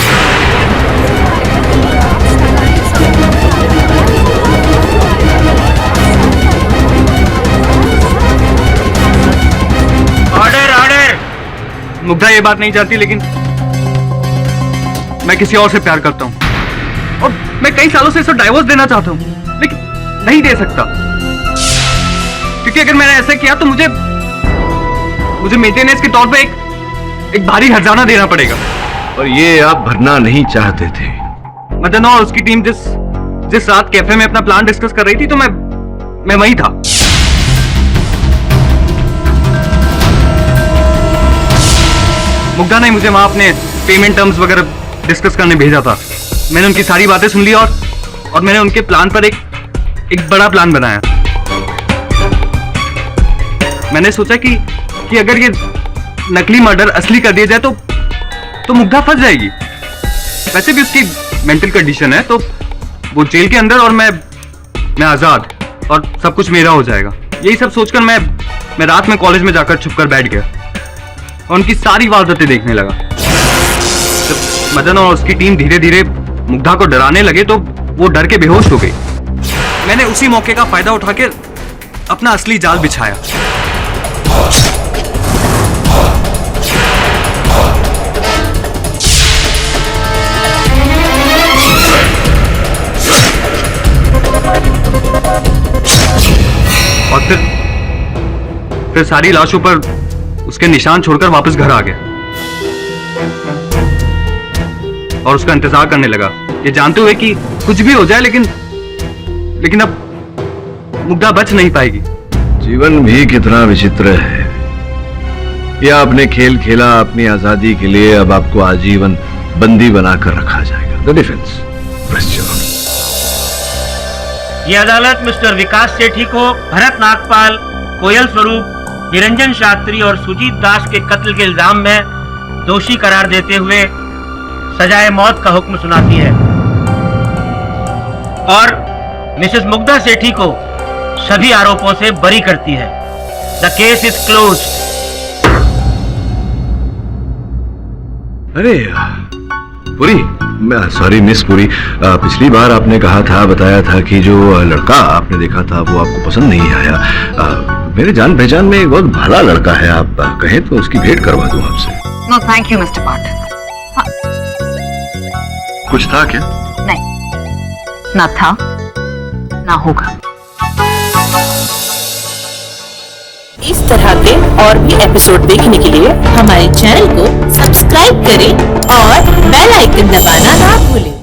Order order. मुग्धा ये बात नहीं चाहती, लेकिन मैं किसी और से प्यार करता हूँ और मैं कई सालों से इसे डाइवोर्स देना चाहता हूँ, लेकिन नहीं दे सकता, क्योंकि अगर मैंने ऐसा किया तो मुझे मेंटेनेंस के तौर पे एक भारी हर्जाना देना पड़ेगा। और ये आप भरना नहीं चाहते थे? मदन और उसकी टीम जिस रात कैफे में अपना प्लान डिस्कस कर रही थी, तो मैं वहीं था। मुग्धा ने मुझे वहां अपने पेमेंट टर्म्स वगैरह डिस्कस करने भेजा था। मैंने उनकी सारी बातें सुन ली और मैंने उनके प्लान पर एक बड़ा प्लान बनाया। मैंने सोचा कि अगर ये नकली मर्डर असली कर दिया जाए तो मुग्धा फंस जाएगी। वैसे भी उसकी मेंटल कंडीशन है, तो वो जेल के अंदर और मैं आजाद, और सब कुछ मेरा हो जाएगा। यही सब सोचकर मैं रात में कॉलेज में जाकर छुपकर बैठ गया और उनकी सारी वारदातें देखने लगा। जब मदन और उसकी टीम धीरे धीरे मुग्धा को डराने लगे तो वो डर के बेहोश हो गई। मैंने उसी मौके का फायदा उठा के अपना असली जाल बिछाया। फिर सारी लाशों पर उसके निशान छोड़कर वापस घर आ गया और उसका इंतजार करने लगा, ये जानते हुए कि कुछ भी हो जाए लेकिन अब मुग्धा बच नहीं पाएगी। जीवन भी कितना विचित्र है। यह आपने खेल खेला अपनी आजादी के लिए, अब आपको आजीवन बंदी बनाकर रखा जाएगा। द डिफेंस, प्रेस चलो। ये अदालत मिस्टर विकास सेठी को भरत नागपाल, कोयल स्वरूप, निरंजन शास्त्री और सुजीत दास के कत्ल के इल्जाम में दोषी करार देते हुए सजाए मौत का हुक्म सुनाती है और मिसेस मुग्धा सेठी को सभी आरोपों से बरी करती है। The case is close. अरे पुरी, सॉरी मिस पुरी, पिछली बार आपने कहा था, बताया था कि जो लड़का आपने देखा था वो आपको पसंद नहीं आया। मेरे जान पहचान में एक बहुत भला लड़का है, आप कहें तो उसकी भेंट करवा दूं आपसे। नो थैंक यू मिस्टर पाठक। कुछ था क्या? नहीं, ना था ना होगा। इस तरह के और भी एपिसोड देखने के लिए हमारे चैनल को सब्सक्राइब करें और बेल आइकन दबाना ना भूलें।